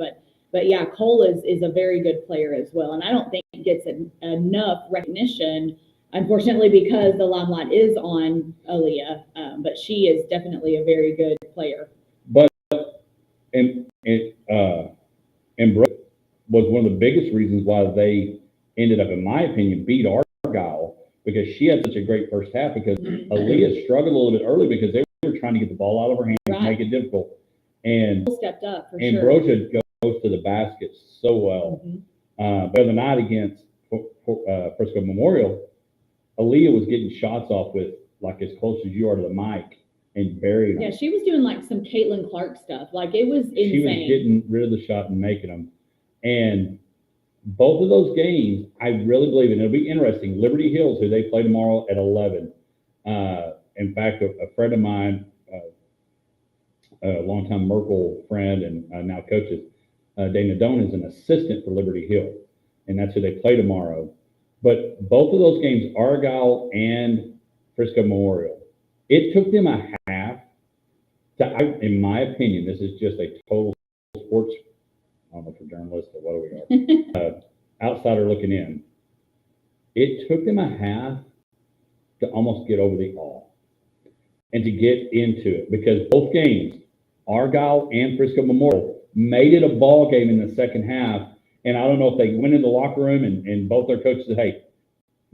But yeah, Cole is a very good player as well, and I don't think it gets enough recognition, unfortunately, because the limelight is on Aaliyah. But she is definitely a very good player. But Brooke was one of the biggest reasons why they ended up, in my opinion, beat Argyle, because she had such a great first half, because Aaliyah struggled a little bit early because they were trying to get the ball out of her hands and make it difficult. And stepped up for and sure. Ambrosia goes to the basket so well. But the other night against Frisco Memorial, Aaliyah was getting shots off with like as close as you are to the mic and burying them. Yeah, she was doing like some Caitlin Clark stuff. Like it was insane. She was getting rid of the shot and making them. And both of those games, I really believe, and it'll be interesting. Liberty Hills, who they play tomorrow at 11. In fact, a friend of mine, a longtime Merkel friend and now coaches, Dana Doan, is an assistant for Liberty Hill, and that's who they play tomorrow. But both of those games, Argyle and Frisco Memorial, it took them a half to, in my opinion, this is just a total sports, I don't know if we're journalists or what we are, outsider looking in. It took them a half to almost get over the awe and to get into it, because both games, Argyle and Frisco Memorial, made it a ball game in the second half. And I don't know if they went in the locker room and both their coaches said, hey,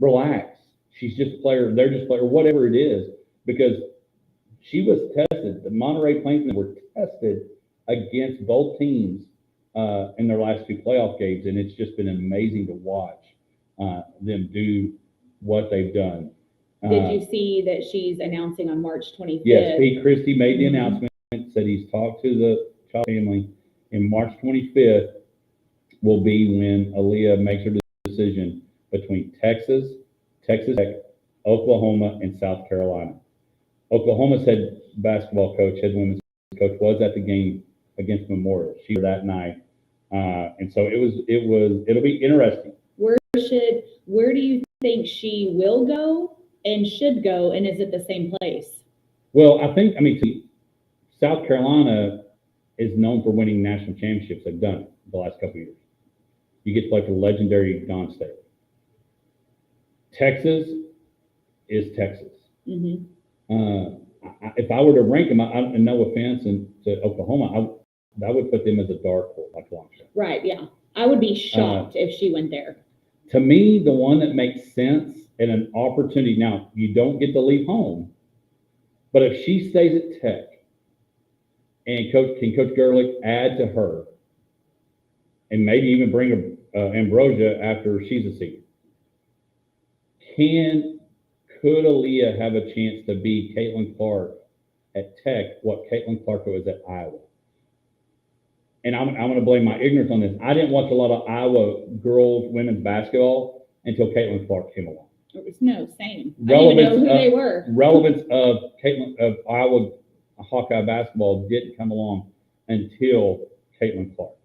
relax. She's just a player. They're just a player, whatever it is, because she was tested. The Monterey Plainsmen were tested against both teams in their last 2 playoff games. And it's just been amazing to watch them do what they've done. Did you see that she's announcing on March 25th? Yes, Pete Christie made the announcement, said he's talked to the child family, and March 25th will be when Aaliyah makes her decision between Texas Tech, Oklahoma, and South Carolina. Oklahoma's head basketball coach, head women's coach, was at the game against Memorial. She was that night, and so it'll be interesting. Where do you think she will go and should go, and is it the same place? Well, I mean, South Carolina is known for winning national championships. They've done it the last couple of years. you get to play for legendary Don Staley. Texas is Texas. Mhm. If I were to rank them, and no offense to Oklahoma, I would put them as a dark horse, like long shot. Right, yeah. I would be shocked if she went there. To me, the one that makes sense and an opportunity, now, you don't get to leave home, but if she stays at Tech, and Coach Gerlich add to her, and maybe even bring Ambrosia after she's a senior, could Aaliyah have a chance to be Caitlin Clark at Tech, what Caitlin Clark was at Iowa? And I'm going to blame my ignorance on this. I didn't watch a lot of Iowa girls, women's basketball until Caitlin Clark came along. No, same. I didn't even know who they were. Relevance of Iowa Hawkeye basketball didn't come along until Caitlin Clark.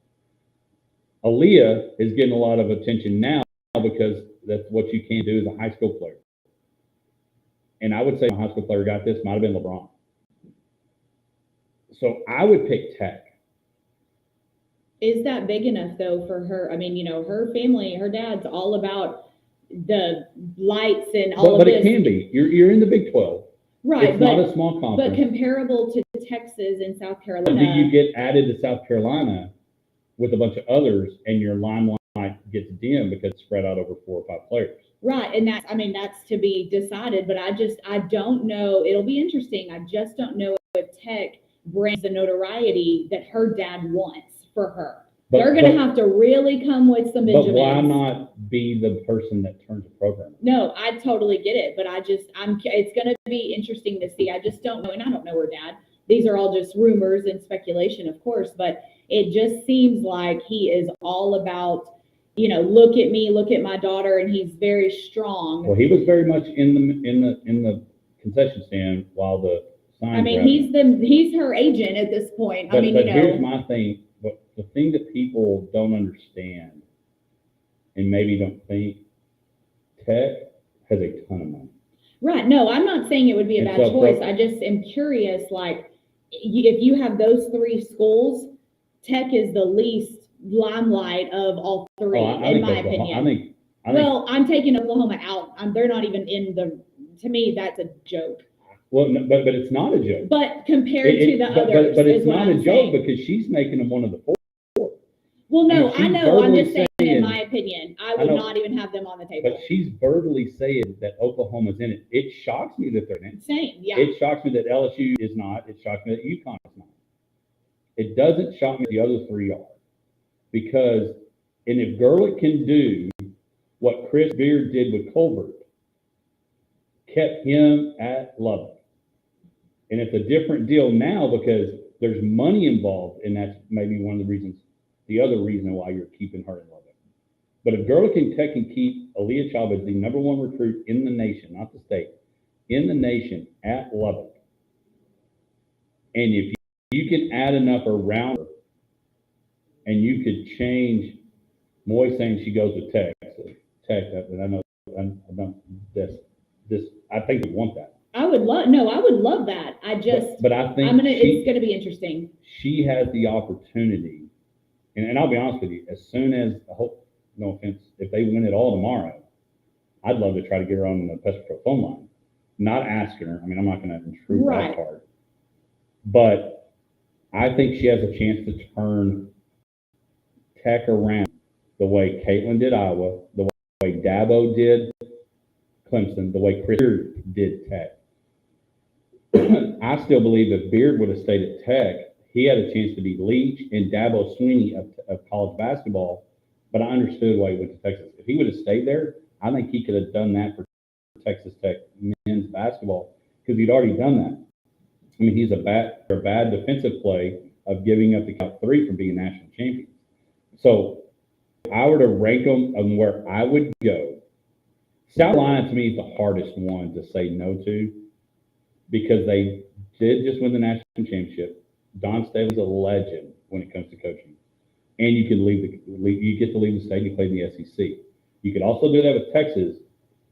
Aaliyah is getting a lot of attention now because that's what you can do as a high school player. And I would say a high school player got this, might have been LeBron. So I would pick Tech. Is that big enough though for her? I mean, her family, her dad's all about the lights and all of this. But it can be. You're in the Big 12. Right. It's not a small conference. But comparable to Texas and South Carolina. Do you get added to South Carolina with a bunch of others and your limelight gets dim because it's spread out over 4 or 5 players? Right. And that's to be decided. But I don't know. It'll be interesting. I just don't know if Tech brings the notoriety that her dad wants for her. They're going to have to really come with some Benjamins. But why not be the person that turns the program? No, I totally get it. But it's going to be interesting to see. I just don't know. And I don't know her dad. These are all just rumors and speculation, of course. But it just seems like he is all about, look at me, look at my daughter. And he's very strong. Well, he was very much in the concession stand while the signs. I mean, he's her agent at this point. But here's my thing. The thing that people don't understand and maybe don't think, Tech has a ton of money. Right. No, I'm not saying it would be a bad choice. I just am curious, if you have those 3 schools, Tech is the least limelight of all 3, in my opinion. I'm taking Oklahoma out. They're not even to me, that's a joke. Well, no, but it's not a joke. But compared to the others, but it's not a joke because she's making them one of the 4. Well, no, I know. I'm just saying, in my opinion, I would not even have them on the table. But she's verbally saying that Oklahoma's in it. It shocks me that they're in it. Same, yeah. It shocks me that LSU is not. It shocks me that UConn is not. It doesn't shock me the other 3 are. Because, and if Gerlich can do what Chris Beard did with Colbert, kept him at Lubbock. And it's a different deal now because there's money involved, and that's maybe one of the reasons, the other reason why you're keeping her in Lubbock. But if Gerlich and Tech can keep Aaliyah Chavez, the #1 recruit in the nation, not the state, in the nation at Lubbock, and if you can add enough around her, and you could change, Moy saying she goes to Tech, and I know I think we want that. I would love that. But I think it's going to be interesting. She has the opportunity, and I'll be honest with you, as soon as, no offense, if they win it all tomorrow, I'd love to try to get her on the Pesco Pro phone line. Not asking her. I mean, I'm not going to intrude that part. But I think she has a chance to turn Tech around the way Caitlin did Iowa, the way Dabo did Clemson, the way Chris Beard did Tech. I still believe if Beard would have stayed at Tech, he had a chance to be Leach and Dabo Sweeney of college basketball, but I understood why he went to Texas. If he would have stayed there, I think he could have done that for Texas Tech men's basketball because he'd already done that. I mean, he's a bad defensive play of giving up the count 3 from being national champions. So if I were to rank them on where I would go, South Carolina to me is the hardest one to say no to because they did just win the national championship. Don Staley's a legend when it comes to coaching. And you can you get to leave the state and you play in the SEC. You could also do that with Texas.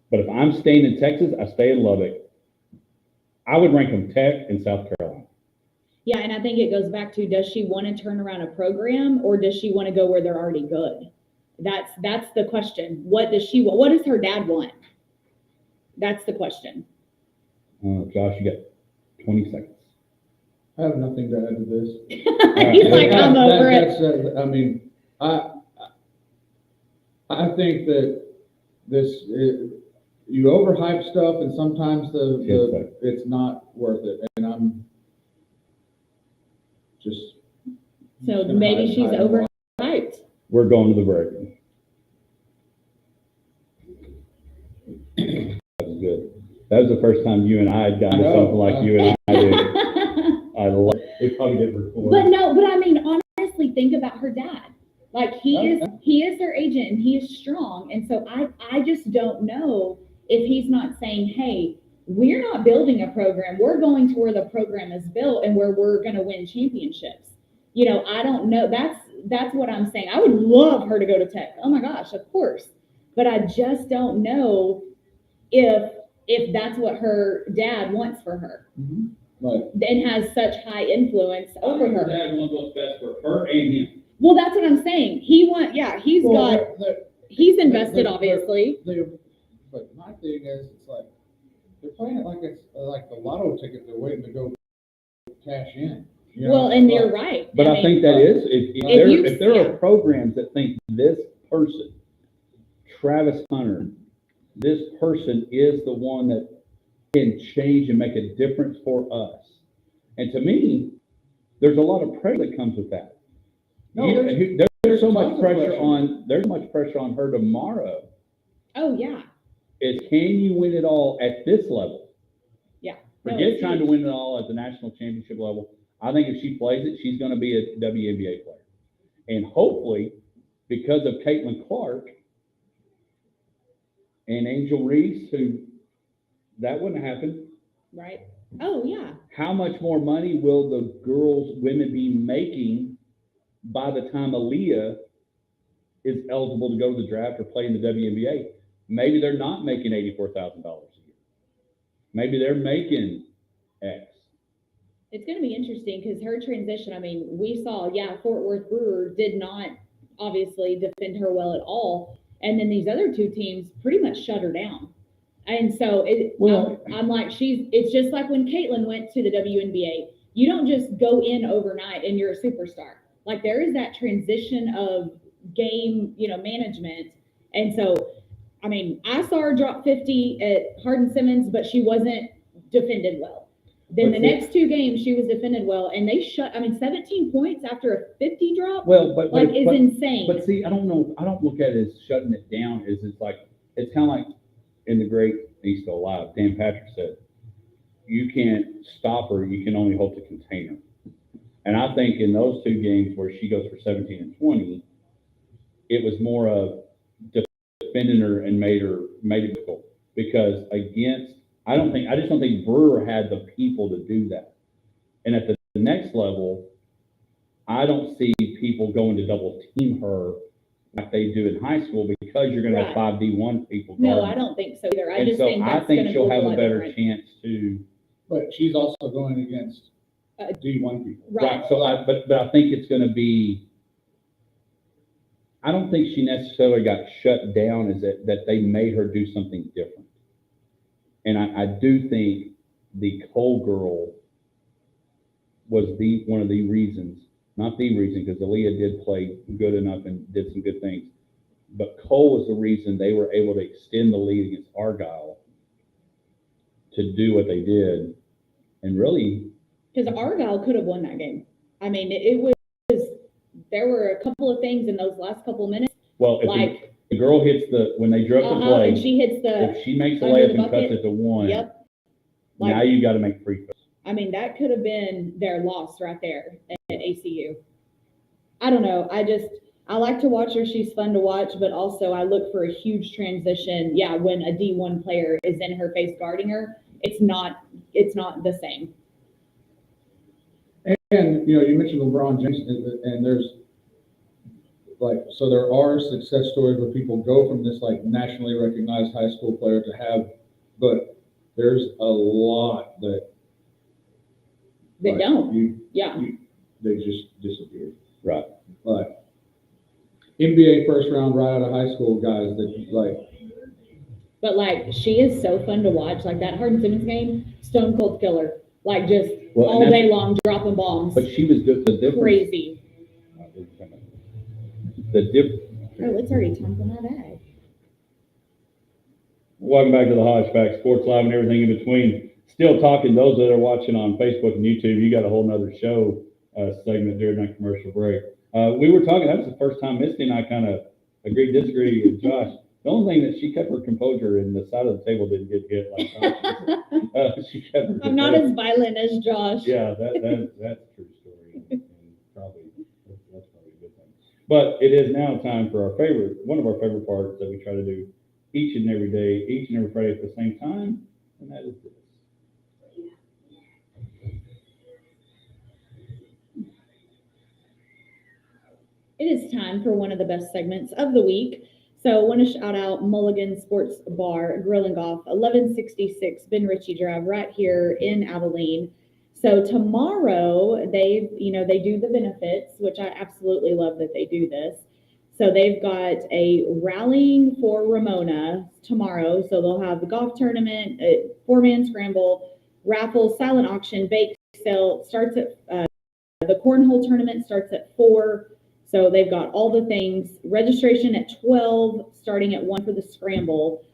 But if I'm staying in Texas, I stay in Lubbock. I would rank them Tech and South Carolina. Yeah, and I think it goes back to, does she want to turn around a program or does she want to go where they're already good? That's the question. What does she want? What does her dad want? That's the question. Josh, you got 20 seconds. I have nothing to add to this. He's like, I'm over it. I mean, I think that you overhype stuff, and sometimes it's not worth it. And I'm just so maybe she's overhyped. We're going to the break. That was good. That was the first time you and I had gotten to something like you and I did. I love it. They probably didn't record. But I mean, honestly, think about her dad. Like he is her agent and he is strong. And so I just don't know if he's not saying, hey, we're not building a program. We're going to where the program is built and where we're going to win championships. You know, I don't know. That's what I'm saying. I would love her to go to Tech. Oh my gosh, of course. But I just don't know if that's what her dad wants for her. Mm-hmm. Right. And has such high influence over her. Her dad wants what's best for her and him. Well, that's what I'm saying. He's invested, obviously. But my thing is, it's like, they're playing it like it's like the lotto ticket they're waiting to go cash in. You know? Well, and you're right. But I think that is, if there are programs that think this person, Travis Hunter, this person is the one that can change and make a difference for us. And to me, there's a lot of pressure that comes with that. No, there's so much pressure on her tomorrow. Oh yeah. Is can you win it all at this level? Yeah. Forget trying to win it all at the national championship level. I think if she plays it, she's going to be a WNBA player. And hopefully, because of Caitlin Clark and Angel Reese, who that wouldn't happen. Right. Oh yeah. How much more money will the women be making by the time Aaliyah is eligible to go to the draft or play in the WNBA? Maybe they're not making $84,000 a year. Maybe they're making X. It's going to be interesting because her transition, I mean, we saw, Fort Worth Brewer did not obviously defend her well at all. And then these other two teams pretty much shut her down. And so I'm like, it's just like when Caitlin went to the WNBA. You don't just go in overnight and you're a superstar. Like there is that transition of game, management. And so, I mean, I saw her drop 50 at Hardin Simmons, but she wasn't defended well. Then the next two games, she was defended well, and they 17 points after a 50 drop. Well, but insane. But see, I don't know. I don't look at it as shutting it down. It's kind of like in the great East Alive, Dan Patrick said, you can't stop her. You can only hold the container. And I think in those two games where she goes for 17 and 20, it was more of defending her and made it difficult because I just don't think Brewer had the people to do that. And at the next level, I don't see people going to double team her like they do in high school because you're going to have 5 D1 people. No, I don't think so either. I think she'll have a better chance to. But she's also going against D1 people. Right. So but I think it's going to be. I don't think she necessarily got shut down. Is that they made her do something different. And I do think the Cole girl was one of the reasons, not the reason, because Aaliyah did play good enough and did some good things. But Cole was the reason they were able to extend the lead against Argyle to do what they did. And really. Because Argyle could have won that game. I mean, there were a couple of things in those last couple of minutes. Well, the girl hits when they drew up the play, and she hits if she makes a layup and cuts it to one, yep. Now you got to make free throws. I mean, that could have been their loss right there at ACU. I don't know. I like to watch her. She's fun to watch, but also I look for a huge transition. Yeah, when a D1 player is in her face guarding her, it's not the same. And you mentioned LeBron James, and there's so there are success stories where people go from this nationally recognized high school player to have, but there's a lot that don't. They just disappeared. Right. But NBA first round right out of high school guys that like. But like, she is so fun to watch. Like that Harden Simmons game, stone cold killer. Like just all day long dropping bombs. But she was good. The difference. Crazy. Oh, it's already time for my bag. Welcome back to the Hodge Pack, Sports Live and everything in between. Still talking, those that are watching on Facebook and YouTube, you got a whole nother show segment during that commercial break. We were talking, that was the first time Misty and I kind of agreed, disagree with Josh. The only thing that she kept her composure and the side of the table didn't get hit like she kept her I'm not as violent as Josh. Yeah, that's a true story. And probably that's probably a good thing. But it is now time for one of our favorite parts that we try to do each and every day, each and every Friday at the same time, and that is this. It is time for one of the best segments of the week. So I want to shout out Mulligan Sports Bar, Grill and Golf, 1166 Ben Ritchie Drive, right here in Abilene. So tomorrow they do the benefits, which I absolutely love that they do this. So they've got a rallying for Ramona tomorrow. So they'll have the golf tournament, 4-man scramble, raffle, silent auction, bake sale. Starts at the cornhole tournament starts at 4. So they've got all the things. Registration at 12, starting at 1 for the scramble.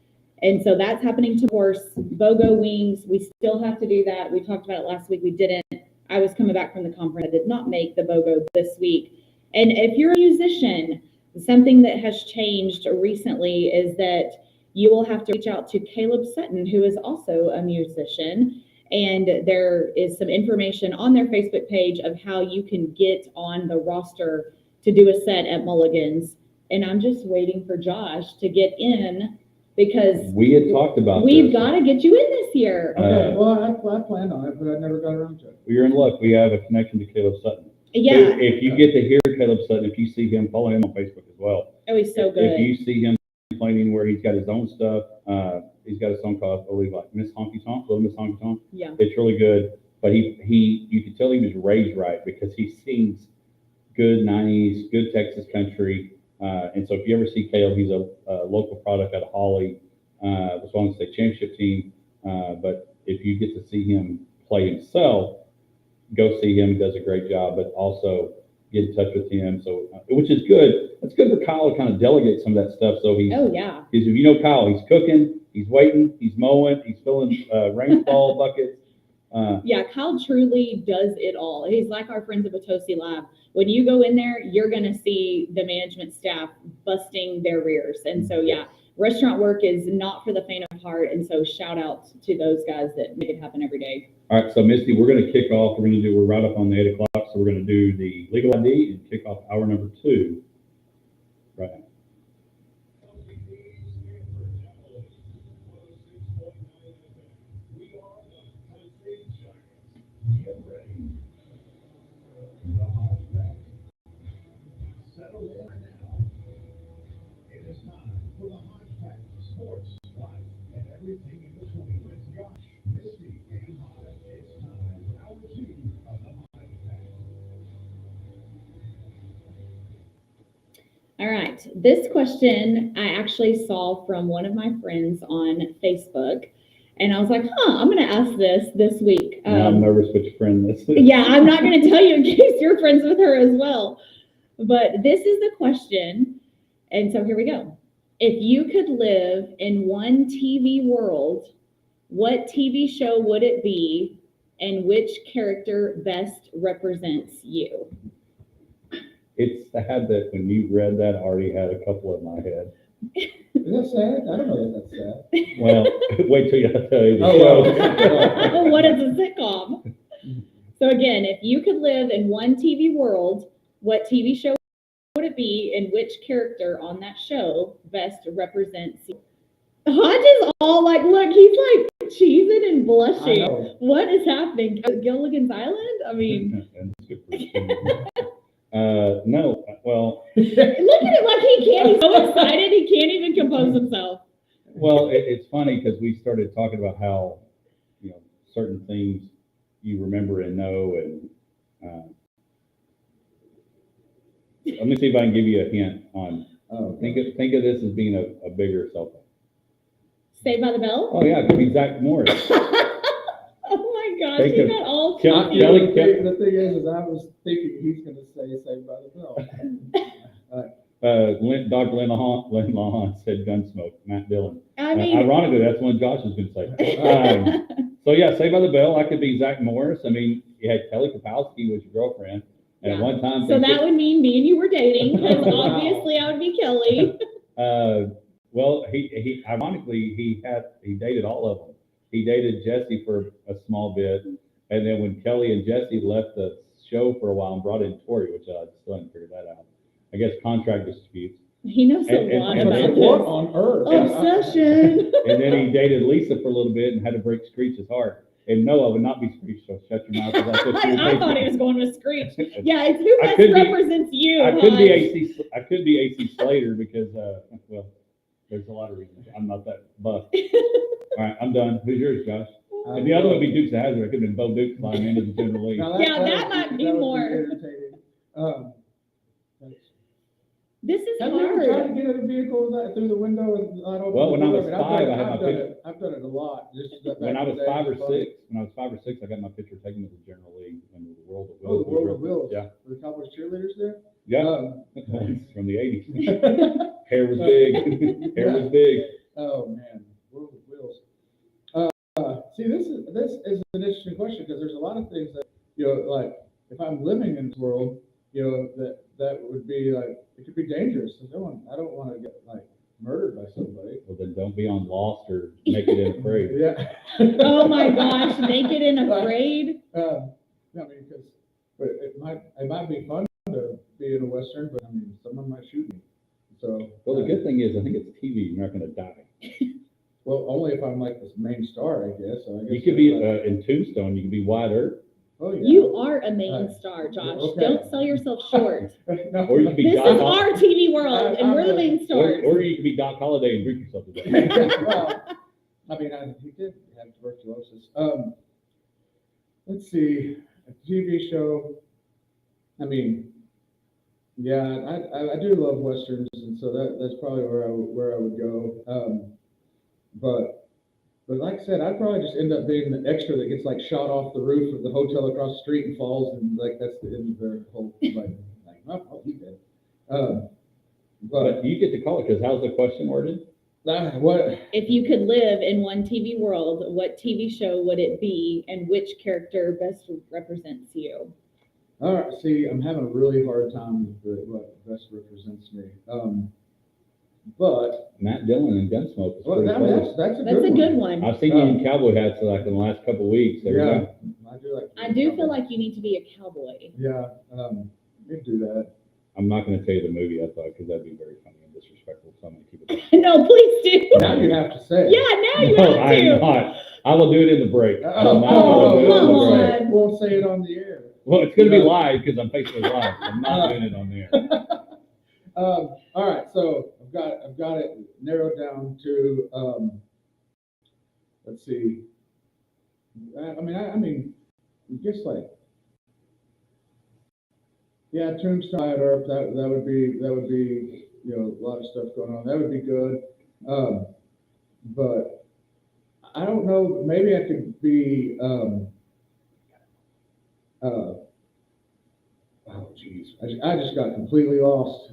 And so that's happening to horse. BOGO wings, we still have to do that. We talked about it last week. We didn't. I was coming back from the conference. I did not make the BOGO this week. And if you're a musician, something that has changed recently is that you will have to reach out to Caleb Sutton, who is also a musician. And there is some information on their Facebook page of how you can get on the roster to do a set at Mulligan's. And I'm just waiting for Josh to get in because we had talked about we've got to get you in this year. Okay, well, I planned on it, but I never got around to it. Well, you're in luck. We have a connection to Caleb Sutton. Yeah. If you get to hear Caleb Sutton, if you see him, follow him on Facebook as well. Oh, he's so good. If you see him playing anywhere, he's got his own stuff. He's got a song called, I believe, like Miss Honky Tonk, Little Miss Honky Tonk. Yeah. It's really good. But you could tell he was raised right because he sings good 90s, good Texas country. And so if you ever see Caleb, he's a local product out of Holly, was on the state championship team. But if you get to see him play himself, go see him. He does a great job, but also get in touch with him. So, which is good. It's good for Kyle to kind of delegate some of that stuff. So he's, oh yeah. If you know Kyle, he's cooking, he's waiting, he's mowing, he's filling rainfall buckets. Yeah, Kyle truly does it all. He's like our friends at Potosi Lab. When you go in there, you're going to see the management staff busting their rears. And so, yeah, restaurant work is not for the faint of heart. And so shout out to those guys that make it happen every day. All right, so Misty, we're going to kick off. We're right up on the 8 o'clock. So we're going to do the legal ID and kick off hour number 2 right now. Settle in now. It is time for the Hodge Pack Sports Life and everything in between with Josh, Misty, and Hodge. It's time for hour 2 of the Hodge Pack. All right. This question I actually saw from one of my friends on Facebook. And I was like, I'm going to ask this week. I'm nervous which friend this is. Yeah, I'm not going to tell you in case you're friends with her as well. But this is the question. And so here we go. If you could live in one TV world, what TV show would it be and which character best represents you? It's sad that when you read that, I already had a couple in my head. Is that sad? I don't know if that's sad. Well, wait till I tell you the show. Oh, what is a sitcom? So again, if you could live in one TV world, what TV show would it be and which character on that show best represents you? Hodge is all like, look, he's like cheesing and blushing. What is happening? Gilligan's Island? I mean. No, well. Look at it like he can't. He's so excited he can't even compose himself. Well, it's funny because we started talking about how, certain things you remember and know, and Let me see if I can give you a hint on. Oh, Think of this as being a bigger cell phone. Saved by the Bell? Oh yeah, it could be Zach Morris. Oh my gosh, Think you of got all Kelly- confused. Kelly- the thing is I was thinking he's gonna say Saved by the Bell. Dr. Lynn Lahan said Gunsmoke, Matt Dillon. I mean, Ironically, that's one Josh was going to say. So yeah, Saved by the Bell. I could be Zach Morris. I mean, you had Kelly Kapowski was your girlfriend, and at Yeah. one time. so that would mean me and you were dating, because obviously I would be Kelly. Well, he ironically he dated all of them. He dated Jesse for a small bit, and then when Kelly and Jesse left the show for a while and brought in Tori, which I still haven't figured that out. I guess contract disputes. He knows a And- lot and- about and- What this. on earth? Obsession. And then he dated Lisa for a little bit and had to break Screech's heart. And no, I would not be Screech, so shut your mouth. 'Cause that's what you were I thought he thinking. was going with Screech. Yeah, it's who I best could be- represents you. I could be Hodge. AC Slater because, well, there's a lot of reasons. I'm not that buff. All right, I'm done. Who's yours, Josh? And the other would be Dukes of Hazzard. It could have been Bo Duke flying into the General League. Now Yeah, that might be more. entertaining. This is Have you ever tried to hard. get in a vehicle through the window and not open Well, the when I door? was I've five, done it- I had my I've done picture. it. I've done it a lot. Just When I back was in the day, 5 or it was 6, I got my picture taken with the General League and the World of fun. Oh, Wheels. the World of Wheels. Yeah. For the Cowboys cheerleaders there? Yeah, from the 80s. Hair was big. Hair was big. Oh, man, World of Wheels. See, this is an interesting question, because there's a lot of things that, like, if I'm living in this world, that would be like, it could be dangerous. I don't want to get like murdered by somebody. Well, then don't be on Lost or Naked and Afraid. Yeah. Oh my gosh, Naked and Afraid. I mean, because it might be fun to be in a Western, but I mean, someone might shoot me. So. Well, the good thing is, I think it's TV. You're not going to die. Well, only if I'm like this main star, I guess. So I guess You could be in Tombstone. You could be Wyatt Earp, Oh, yeah. You are a main star, Josh. okay. Don't sell yourself short. No. or you could be This Doc is our TV world, and we're the main stars. or you could be Doc Holliday and drink yourself to death. Well, I mean, he did have tuberculosis. Let's see, a TV show. I mean, yeah, I do love westerns, and so that's probably where I would go. But like I said, I'd probably just end up being the extra that gets like shot off the roof of the hotel across the street and falls, and like that's the end of their whole like oh, he did. But you get to call it, because how's the question worded? What? If you could live in one TV world, what TV show would it be, and which character best represents you? All right, see, I'm having a really hard time with what best represents me. But Matt Dillon and Gunsmoke is well, pretty close. that's a That's good a good one. one. I've seen you in cowboy hats like in the last couple of weeks. There you Yeah, go. I do like. I do feel like you need to be a cowboy. Yeah, we do that. I'm not going to tell you the movie I thought, because that'd be very funny and disrespectful. So I'm going to keep it. No, please do. Now you have to say. Yeah, now you No, have I am to. not. I will do it in the break. I will not oh, do it in come the break. on. Won't say it on the air. Well, it's going to be live because I'm Facebook Live. I'm not doing it on the air. All right, so I've got it narrowed down to let's see. I mean, just like, yeah, Tombstone Earp, that would be a lot of stuff going on. That would be good. But I don't know. Maybe I could be. Oh, geez, I just got completely lost.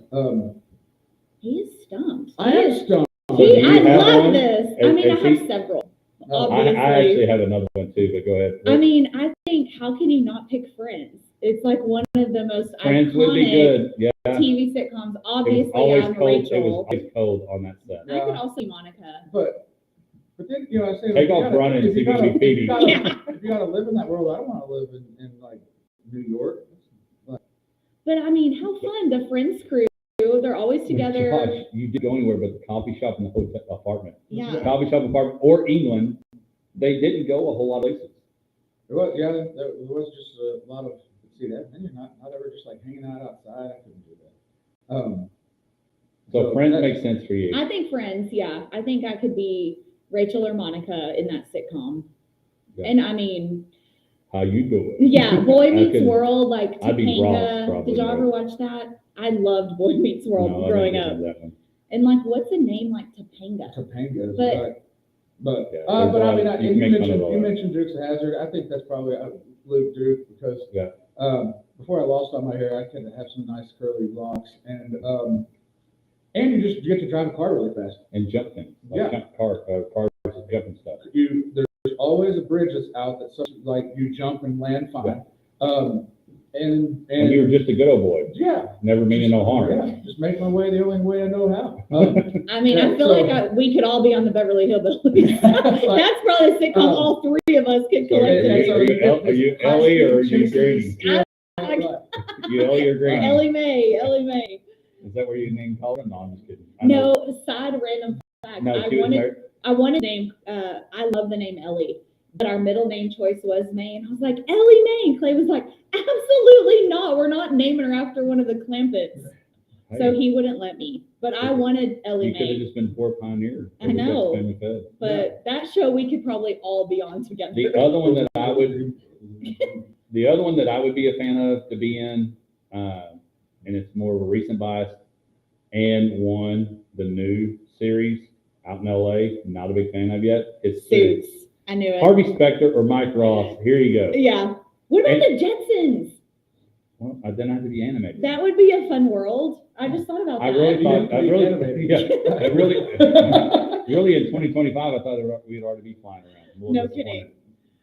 He is stumped. I am stumped. Do you I have love one? this. I Is- mean, I is have he- several. Oh, I Obviously. actually have another one too, but go ahead. I mean, I think, how can you not pick Friends? It's like one of the most Friends would be iconic good. Yeah. TV sitcoms. It was Obviously, always I'm cold. It was Rachel. always cold on that set. I could also be Monica. But then I say, Take off running and see if you can be Phoebe. If you gotta live in that world, I don't want to live in like New York. But I mean, how fun. The Friends crew, they're always together. Gosh, you did go anywhere but the coffee shop and the hotel apartment. Yeah. Coffee shop apartment or England. They didn't go a whole lot of places. It was just a lot of, see that, and you're not ever just like hanging out outside. I couldn't do that. So Friends that's- makes sense for you. I think Friends, yeah. I think I could be Rachel or Monica in that sitcom. Yeah. And I mean, How you do it? yeah, Boy I Meets could- World, like I'd be Ross, Topanga. probably, Did y'all but- ever watch that? I loved Boy Meets World No, I growing didn't up. get that one. And like, what's a name like Topanga? Topanga is But- right. But, Yeah, but there's a I lot mean, of- and you you make fun of a lot. mentioned Dukes of Hazzard. I think that's probably Luke Duke because, Yeah. before I lost all my hair, I tend to have some nice curly locks and you just get to drive a car really fast. And jumping, Yeah. like cars and jumping stuff. There's always a bridge that's out that like you jump and land fine. And And you were just a good old boy, yeah, never meaning no harm. yeah, just make my way the only way I know how. I mean, I Yeah, feel so- like we could all be on the Beverly Hillbillies. That's probably a sitcom all three of us could So are collectively. you Ellie or are you Grady? Like, You Ellie or Grady? Ellie Mae. Is that where you named Colin? No, I'm just kidding. I know- No, side random fact. No, I she was wanted married. I wanted to name, I love the name Ellie, but our middle name choice was May. And I was like, Ellie May. And Clay was like, absolutely not. We're not naming her after one of the Clampetts. So Hey, he wouldn't let me. But I wanted Ellie you could have May. just been poor pioneer. I know. Family fed. But that show we could probably all be on together. The other one that I would be a fan of to be in, and it's more of a recent bias, and the new series out in LA, not a big fan of yet, is Suits. Suits. I knew it. Harvey Specter or Mike Ross, here you go. Yeah. What about the Jetsons? Well, I didn't have to be animated. That would be a fun world. I just thought about I that. really thought, You have to be animated. really in 2025, I thought we'd already be flying around. I'm a little No disappointed. kidding.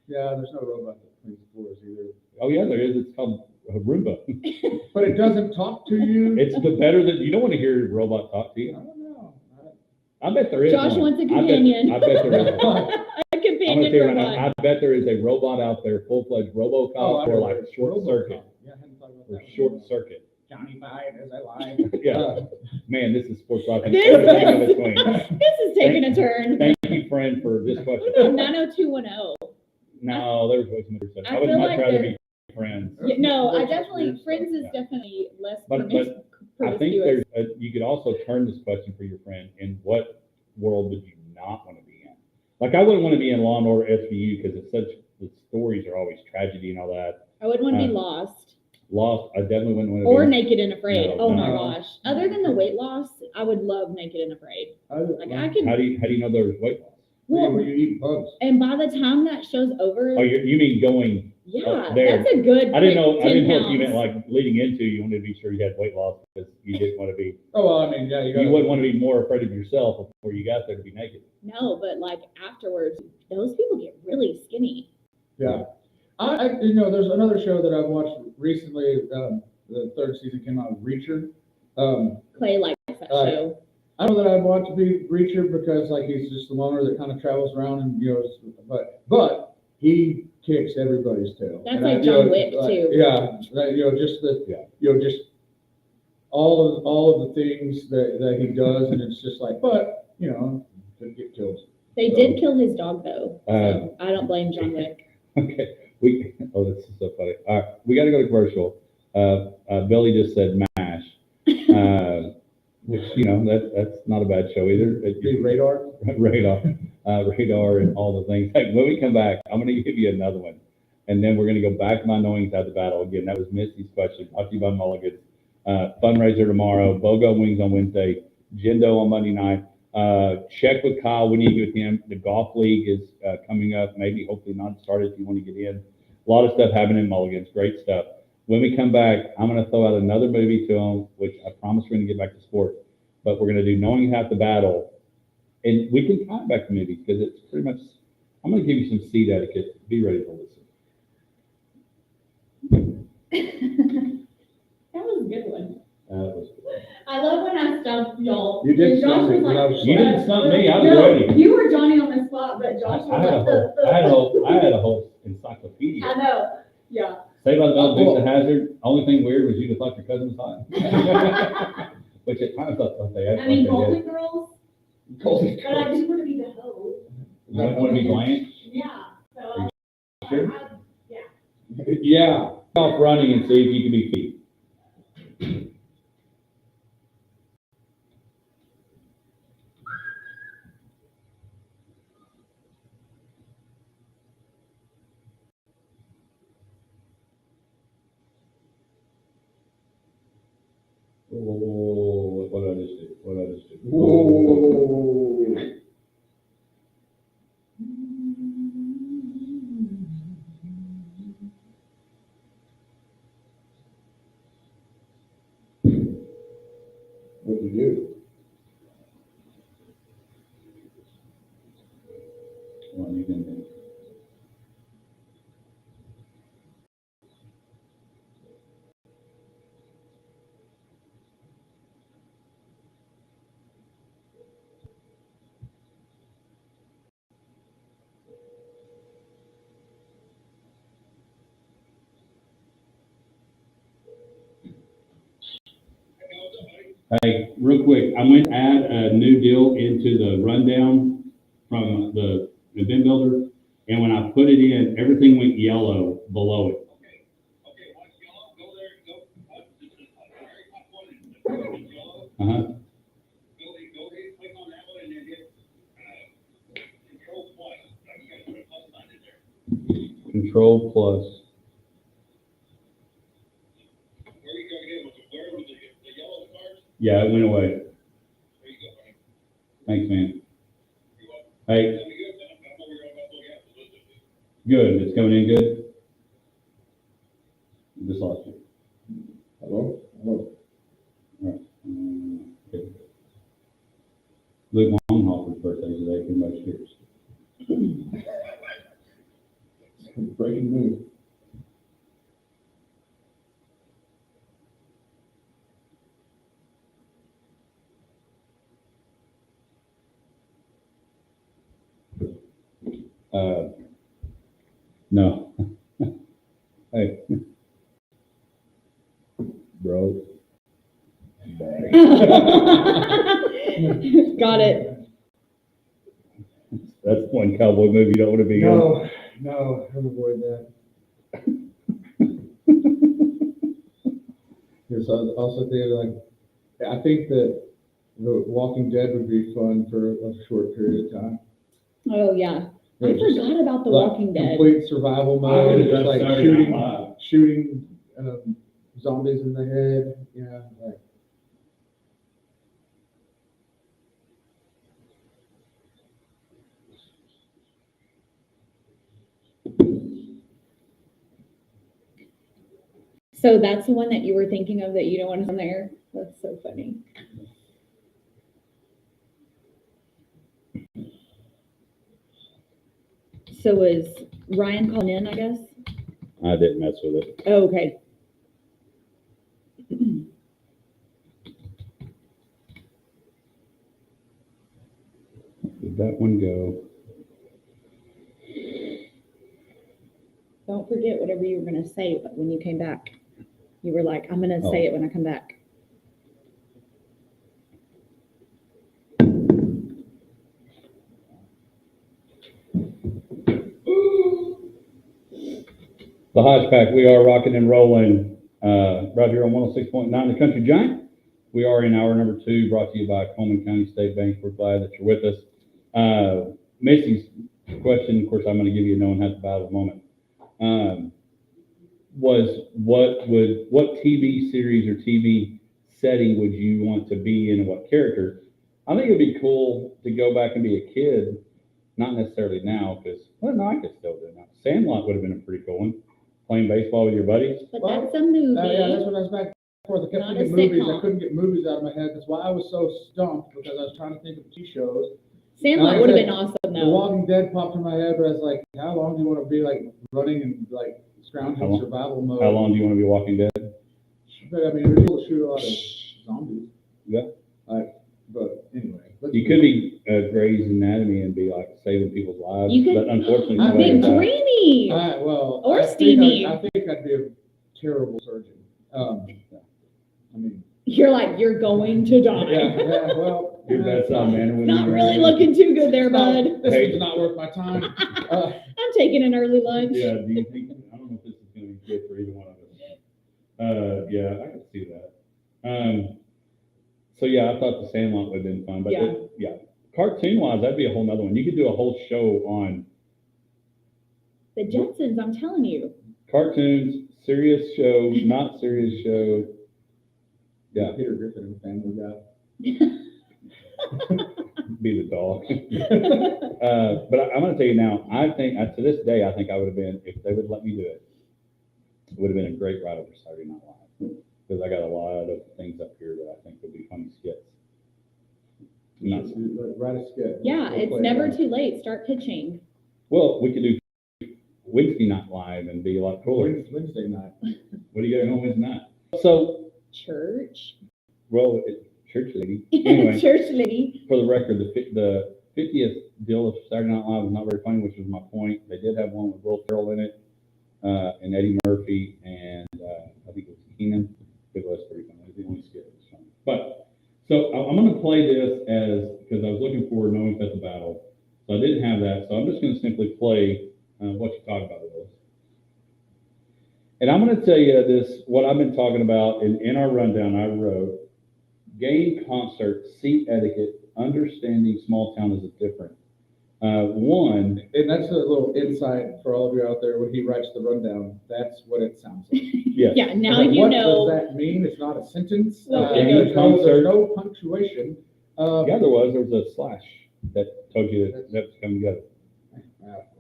Yeah, there's no robot that cleans floors either. Oh yeah, there is. It's called a Roomba. But it doesn't talk to you. It's the better that you don't want to hear a robot talk to I you. don't know. I bet there is. Josh one. wants a companion. I bet there is. A I'm gonna tell companion you right robot. now. I bet there is a robot out there, full-fledged RoboCop I or know. like Short Robocop. Circuit Yeah, I hadn't thought about or that. Short Circuit. Johnny Five as I lie. Yeah, man, this is sports talk and This everything in is- between. This is taking a turn. Thank you, friend, for this question. What about 90210? No, there's way too much research. I I would feel much like rather there- be friends. Yeah, no, I That's definitely, weird stuff, Friends is yeah. definitely less But I think there's you could also turn this question for your friend in what world would you not want to be in? Like I wouldn't want to be in Law and Order SVU because the stories are always tragedy and all that. I wouldn't want to be lost Lost, I definitely wouldn't want to or be. Naked and Afraid. No, Oh my no. gosh. Other than the weight loss, I would love Naked and Afraid. Like I could, How do you know there was weight loss? Where well, you eat bugs. and by the time that show's over, Oh, you mean going? yeah, there. that's a good. I didn't know. I 10 didn't know if you pounds. meant like leading into. You wanted to be sure you had weight loss because you didn't want to be. Oh, well, I mean, yeah, You wouldn't want to be more afraid of yourself before you got there to be naked. No, but like afterwards, those people get really skinny. Yeah. There's another show that I've watched recently. The third season came out, Reacher. Clay likes that Uh, show. I know that I'd want to be Reacher because like he's just the loner that kind of travels around and but he kicks everybody's tail. That's And like John Wick, too. Yeah, just just all of the things that he does, and it's just like, but could get killed. They did kill his dog though, Uh, so I don't blame John Wick. Okay, this is so funny. All right, we got to go to commercial. Billy just said MASH, which that's not a bad show either. The radar. Radar, and all the things. Hey, when we come back, I'm going to give you another one, and then we're going to go back to my knowing inside the battle again. That was Missy's question. Brought to you by Mulligan's. Fundraiser tomorrow. BOGO Wings on Wednesday. Jindo on Monday night. Check with Kyle. We need to get with him. The golf league is coming up. Maybe, hopefully not started if you want to get in. A lot of stuff happening in Mulligan's. Great stuff. When we come back, I'm going to throw out another movie to them, which I promise we're going to get back to sports. But we're going to do Knowing Half the Battle. And we can tie it back to movies because it's pretty much, I'm going to give you some seat etiquette. Be ready to listen. That was a good one. That was I love when I stumped y'all. You did Josh stump me was when I was You didn't stump me, I was No, ready. You were Johnny on the spot, but Josh I had a was whole, I had a whole encyclopedia. I know. Yeah. Say about Mel Dukes of Hazzard. Only thing weird was you thought your cousin was hot. Which at times I thought they I mean, did. Golden Girls, Golden but I just want to be the hoe. You want to be Blanche? Yeah. So, Are you sure? yeah. Yeah. Off running and see if you can be feet. Oh, what did I just do? What did I just do? Whoa. What'd you do? What are you gonna do? Hey, real quick, I went to add a new deal into the rundown from the event builder, and when I put it in, everything went yellow below it. Okay, once yellow, go there, go, this is the very top one, and it's yellow, Uh-huh. go hit, click on that one, and then hit, Control plus, you gotta put a plus sign in there. Control plus. Where you go again, where was the yellow card? Yeah, it went away. There you go, buddy. Thanks, man. You're welcome. Hey, That'd be good, then, I'm what we're about to look at, so let's do it. good. It's coming in good. Just lost you. Hello? Hello? Okay. Luke Longhoffer's birthday today. Everybody cheers. Breaking news. No. Hey. Bro. Got it. That's one cowboy movie you don't want to be in. No, I'm avoid that. Yes, I was also thinking like, I think that The Walking Dead would be fun for a short period of time. Oh, yeah. I Yeah, just forgot about The like Walking Dead. Complete survival I mode, would've just done like Saturday Night Live. shooting zombies in the head, like. So that's the one that you were thinking of that you don't want on there? That's so funny. So was Ryan calling in, I guess? I didn't mess with it. Oh, okay. Did that one go? Don't forget whatever you were going to say when you came back. You were like, I'm going to say it when I come back. The Hodge Pack, we are rocking and rolling right here on 106.9 The Country Giant. We are in hour number 2, brought to you by Coleman County State Bank. We're glad that you're with us. Missy's question, of course, I'm going to give you a no one has to battle moment. Was what TV series or TV setting would you want to be in and what character? I think it'd be cool to go back and be a kid, not necessarily now, because, well, no, I could still do it now. Sandlot would have been a pretty cool one. Playing baseball with your buddies. But Well, that's a movie. Yeah, that's what I was back and forth. I kept Not thinking a movies. sitcom. I couldn't get movies out of my head. That's why I was so stumped, because I was trying to think of TV shows. Sandlot Like I would have said, been awesome, The though. Walking Dead popped in my head, but I was like, how long do you want to be like running and like scrounging How long? survival mode? How long do you want to be Walking Dead? But I mean, we're able to shoot a lot of zombies. Yeah. But anyway. You could be Grey's Anatomy and be like saving people's lives, You could- but unfortunately, I somebody Big died. Dreamy. Or I think Steamy. I think I'd be a terrible surgeon. I mean, You're like, you're going to die. yeah, well. Your bedside manner when Not you really die. looking too good there, bud. This Hey. is not worth my time. I'm taking an early lunch. Yeah, do you think, I don't know if this is going to be good for either one of us. Yeah, I can see that. So yeah, I thought the Sandlot would have been fun, but Yeah. yeah. Cartoon wise, that'd be a whole nother one. You could do a whole show on The Jetsons, I'm telling you. cartoons, serious shows, not serious shows. Yeah. Peter Griffin and Family Guy. Be the dog. But I'm going to tell you now, I think, to this day, I think I would have been, if they would let me do it, it would have been a great ride over Saturday Night Live. Because I got a lot of things up here that I think would be funny skits. Not, Write a skit. Yeah, We'll it's play it never out. too late. Start pitching. well, we could do Wednesday Night Live and be a lot cooler. Wednesday night. What do you got going on Wednesday night? So, Church. well, church lady. Anyway, Church lady. for the record, the 50th deal of Saturday Night Live was not very funny, which was my point. They did have one with Will Ferrell in it, and Eddie Murphy, and I think it was Keenan. It was pretty funny. It was the only skit that was funny. But, so I'm going to play this because I was looking for No One Fed the Battle. So I didn't have that, so I'm just going to simply play what you talk about with this. And I'm going to tell you this, what I've been talking about in our rundown I wrote, game, concert, seat etiquette, understanding small town is different. One, And that's a little insight for all of you out there. When he writes the rundown, that's what it sounds like. yes. Yeah, now But you what know. does that mean? It's not a sentence. Well, Game, concert. There's no punctuation. Yeah, there was a slash that told you that was coming together.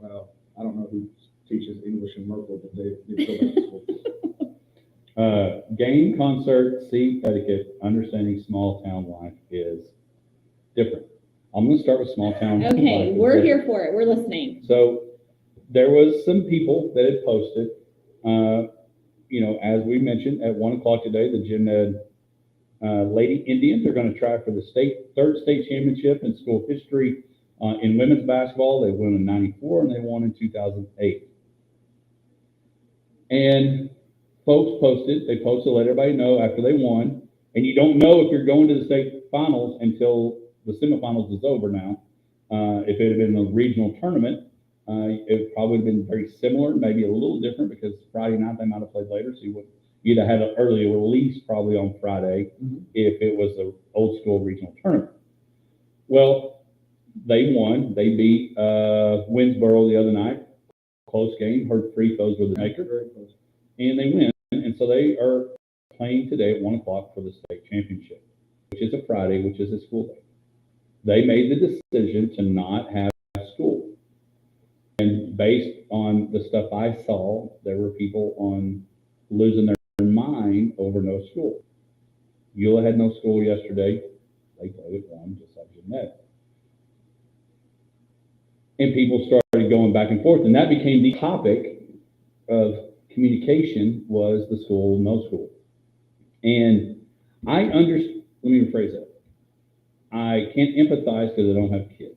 Well, I don't know who teaches English in Merkle, but they need to go back to school. Game, concert, seat etiquette, understanding small town life is different. I'm going to start with small town life. Okay, is we're different. here for it. We're listening. So there was some people that had posted, as we mentioned, at 1 o'clock today, the Gym Ed Lady Indians are going to try for the third state championship in school history in women's basketball. They won in 94 and they won in 2008. And folks they posted to let everybody know after they won. And you don't know if you're going to the state finals until the semifinals is over now. If it had been a regional tournament, it probably would have been very similar, maybe a little different because Friday night they might have played later. So you'd have had an early release probably on Friday if it was an old school regional tournament. Well, they won. They beat Winsboro the other night. Close game. Heard free throws were the maker. Very close. And they win. And so they are playing today at 1 o'clock for the state championship, which is a Friday, which is a school day. They made the decision to not have school. And based on the stuff I saw, there were people on losing their mind over no school. Eula had no school yesterday. They played at 1, just like you met. And people started going back and forth, and that became the topic of communication was the school, no school. And I understand, let me rephrase that. I can't empathize because I don't have kids.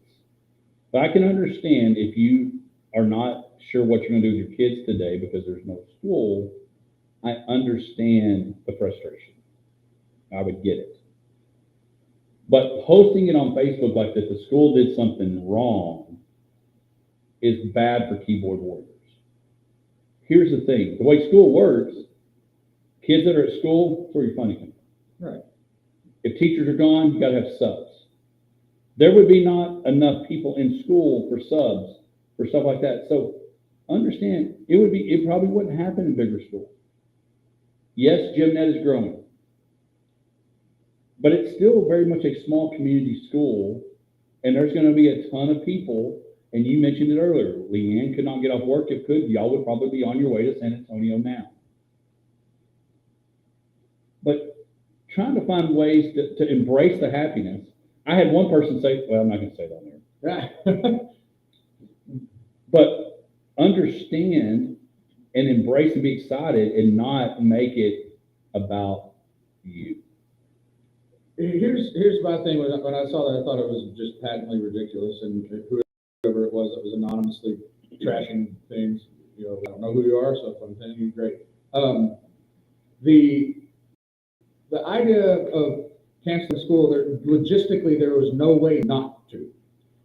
But I can understand if you are not sure what you're going to do with your kids today because there's no school, I understand the frustration. I would get it. But posting it on Facebook like that the school did something wrong is bad for keyboard warriors. Here's the thing. The way school works, kids that are at school, that's where your funding comes from. Right. If teachers are gone, you got to have subs. There would be not enough people in school for subs, for stuff like that. So understand, it probably wouldn't happen in bigger schools. Yes, GymNet is growing. But it's still very much a small community school, and there's going to be a ton of people. And you mentioned it earlier. Leanne could not get off work. If could, y'all would probably be on your way to San Antonio now. But trying to find ways to embrace the happiness. I had one person say, well, I'm not going to say that on there. But understand and embrace and be excited and not make it about you. Here's my thing. When I saw that, I thought it was just patently ridiculous. And whoever it was that was anonymously trashing things, I don't know who you are, so if I'm saying you, great. The idea of canceling school, logistically, there was no way not to,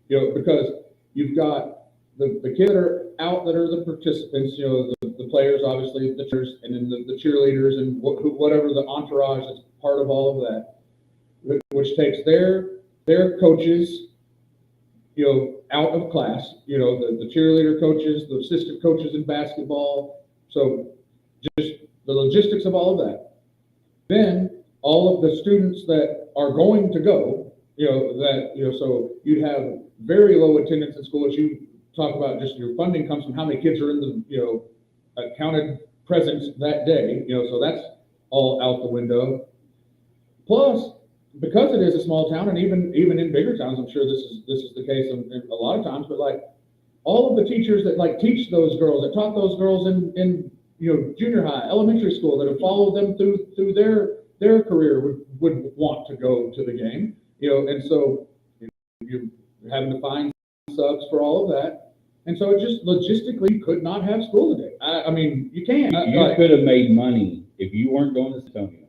because you've got the kids that are out that are the participants, the players, obviously, the cheers, and then the cheerleaders and whatever the entourage that's part of all of that, which takes their coaches, out of class, the cheerleader coaches, the assistant coaches in basketball. So just the logistics of all of that. Then all of the students that are going to go, so you'd have very low attendance in school. As you talk about, just your funding comes from how many kids are in the, counted presence that day, so that's all out the window. Plus, because it is a small town, and even in bigger towns, I'm sure this is the case in a lot of times, but like all of the teachers that like teach those girls, that taught those girls in junior high, elementary school, that have followed them through their career would want to go to the game, and so you're having to find subs for all of that. And so it just logistically could not have school today. I mean, you can't. You could have made money if you weren't going to Stonium.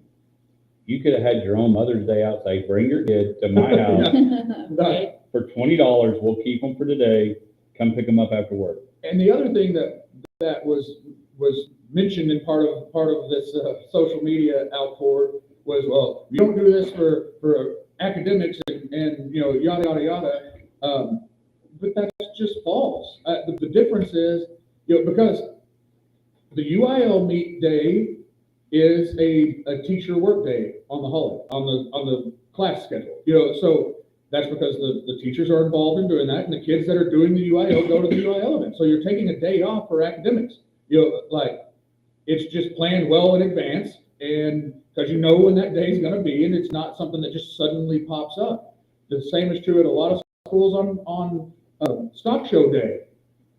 You could have had your own Mother's Day out, say, bring your kid to my house Right. for $20. We'll keep them for today. Come pick them up after work. And the other thing that was mentioned in part of this social media outpour was, well, you don't do this for academics and yada yada yada. But that's just false. The difference is, because the UIL meet day is a teacher work day on the holiday, on the class schedule. So that's because the teachers are involved in doing that, and the kids that are doing the UIL go to the UIL event. So you're taking a day off for academics. Like it's just planned well in advance, and because when that day is going to be, and it's not something that just suddenly pops up. The same is true at a lot of schools on stock show day,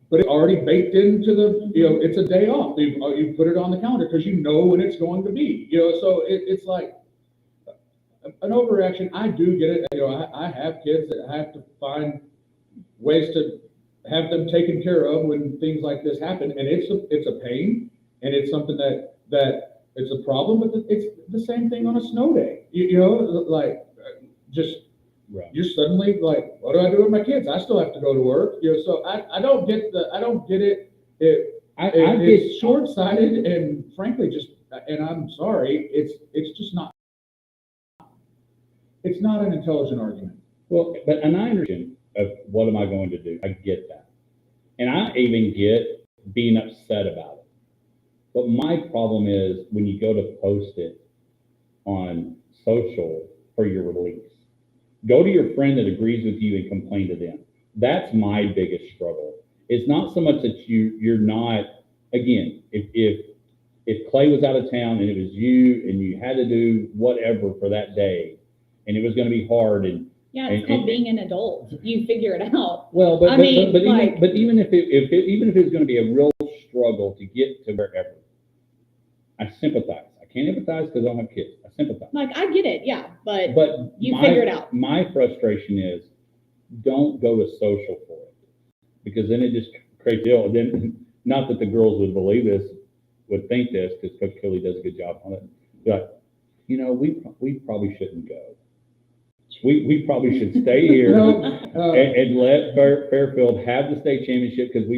but it's already baked into it's a day off. You put it on the calendar because when it's going to be. So it's like an overreaction. I do get it. I have kids that have to find ways to have them taken care of when things like this happen, and it's a pain, and it's something that it's a problem. But it's the same thing on a snow day. Just. Right. You're suddenly like, what do I do with my kids? I still have to go to work. So I don't get it. It's short-sighted, and frankly, and I'm sorry, it's just not. It's not an intelligent argument. Well, and I understand of what am I going to do? I get that. And I even get being upset about it. But my problem is when you go to post it on social for your release. Go to your friend that agrees with you and complain to them. That's my biggest struggle. It's not so much that you're not, again, if Clay was out of town and it was you and you had to do whatever for that day and it was going to be hard it's called being an adult. You figure it out. Well, but even if it was going to be a real struggle to get to wherever, I sympathize. I can't empathize because I don't have kids. I sympathize. Like, I get it, yeah, but you my, figure it out. My frustration is don't go to social for it, because then it just creates ill. Then, not that the girls would believe this, would think this, because Coach Kelly does a good job on it. But, we probably shouldn't go. We probably should stay here and let Fairfield have the state championship because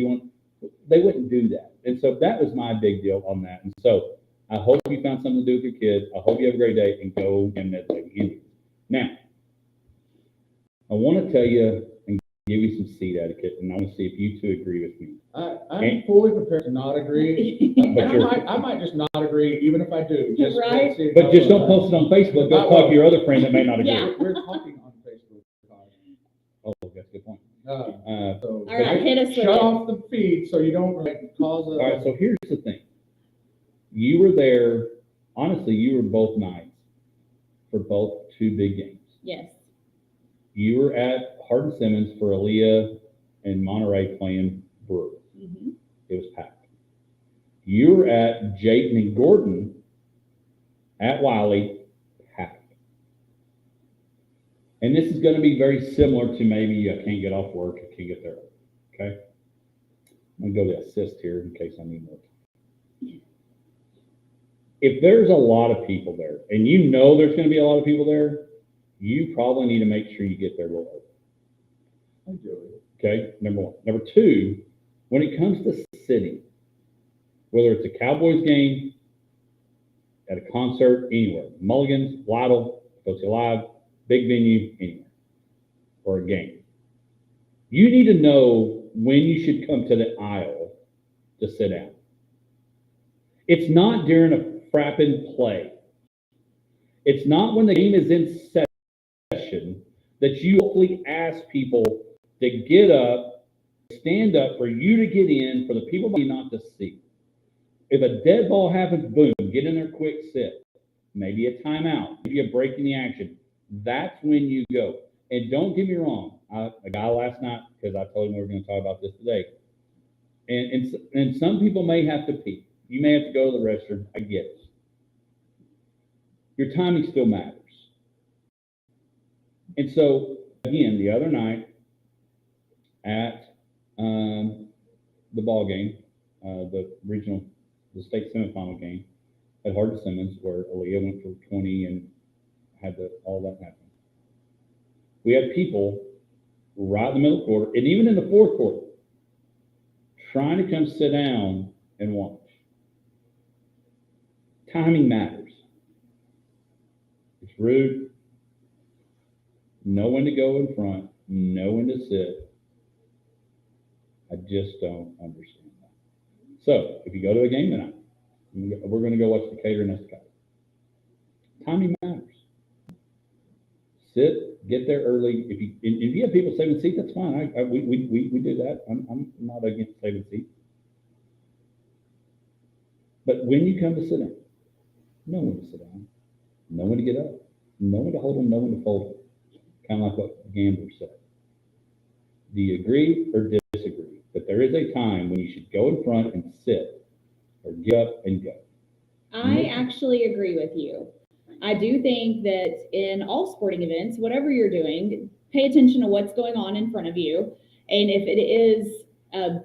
they wouldn't do that. And so that was my big deal on that. And so I hope you found something to do with your kids. I hope you have a great day and go in that Lady Indians. Now, I want to tell you and give you some seat etiquette, and I want to see if you two agree with me. I'm fully prepared to not agree. I might just not agree, even if I do. Just right. But just don't post it on Facebook. Go talk to your other friend that may not agree. Yeah. We're talking on Facebook. Oh, that's a good point. All right, hit us with shut it. off the feed so you don't cause a. All right, so here's the thing. You were there. Honestly, you were both nights for both two big games. Yes. You were at Hardin Simmons for Aaliyah and Monterey playing Brewer. Mm-hmm. It was packed. You were at Jayton and Gordon at Wiley, packed. And this is going to be very similar to maybe I can't get off work, I can't get there. Okay? I'm going to go to assist here in case I need more time. If there's a lot of people there, and there's going to be a lot of people there, you probably need to make sure you get there a little early. I do. Okay, number one. Number two, when it comes to sitting, whether it's a Cowboys game, at a concert, anywhere, Mulligan's, Lytle, Coach Live, big venue, anywhere, or a game, you need to know when you should come to the aisle to sit down. It's not during a frapping play. It's not when the game is in session that you hopefully ask people to get up, stand up for you to get in, for the people not to see. If a dead ball happens, boom, get in there quick, sit. Maybe a timeout, maybe a break in the action. That's when you go. And don't get me wrong, a guy last night, because I told him we were going to talk about this today, and some people may have to pee. You may have to go to the restroom. I get it. Your timing still matters. And so, again, the other night at the ball game, the state semifinal game at Hodge Simmons, where Aaliyah went for 20 and had all that happen. We had people right in the middle quarter, and even in the fourth quarter, trying to come sit down and watch. Timing matters. It's rude. Know when to go in front, know when to sit. I just don't understand that. So, if you go to a game tonight, we're going to go watch Decatur and Estacado. Timing matters. Sit, get there early. If you have people saving seats, that's fine. We do that. I'm not against saving seats. But when you come to sit down, know when to sit down, know when to get up, know when to hold them, know when to fold them. Kind of like what Gambler said. Do you agree or disagree that there is a time when you should go in front and sit, or get up and go? I actually agree with you. I do think that in all sporting events, whatever you're doing, pay attention to what's going on in front of you. And if it is a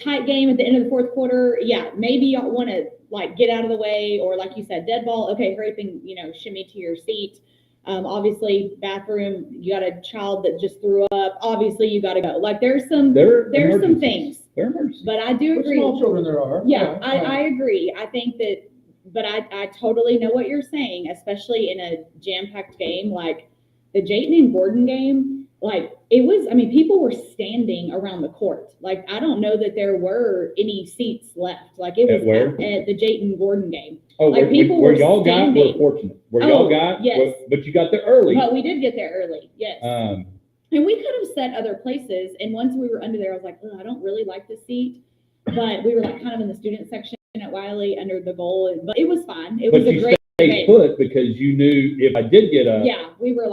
tight game at the end of the fourth quarter, yeah, maybe you want to get out of the way, or like you said, dead ball. Okay, hurry up and shimmy to your seat. Obviously, bathroom. You got a child that just threw up. Obviously, you got to go. There's some things. There are emergencies. But I do agree. Small children there are. Yeah, I agree. I think that. But I totally know what you're saying, especially in a jam-packed game like the Jayton and Gordon game. It was, people were standing around the court. I don't know that there were any seats left. It was at the Jayton Gordon game. Oh, where y'all got, we're fortunate. Yes. But you got there early. But we did get there early, yes. And we could have sat other places. And once we were under there, I was like, oh, I don't really like this seat. But we were kind of in the student section at Wiley under the goal, but it was fine. It was a great game. Put because you knew if I did get up, yeah, we were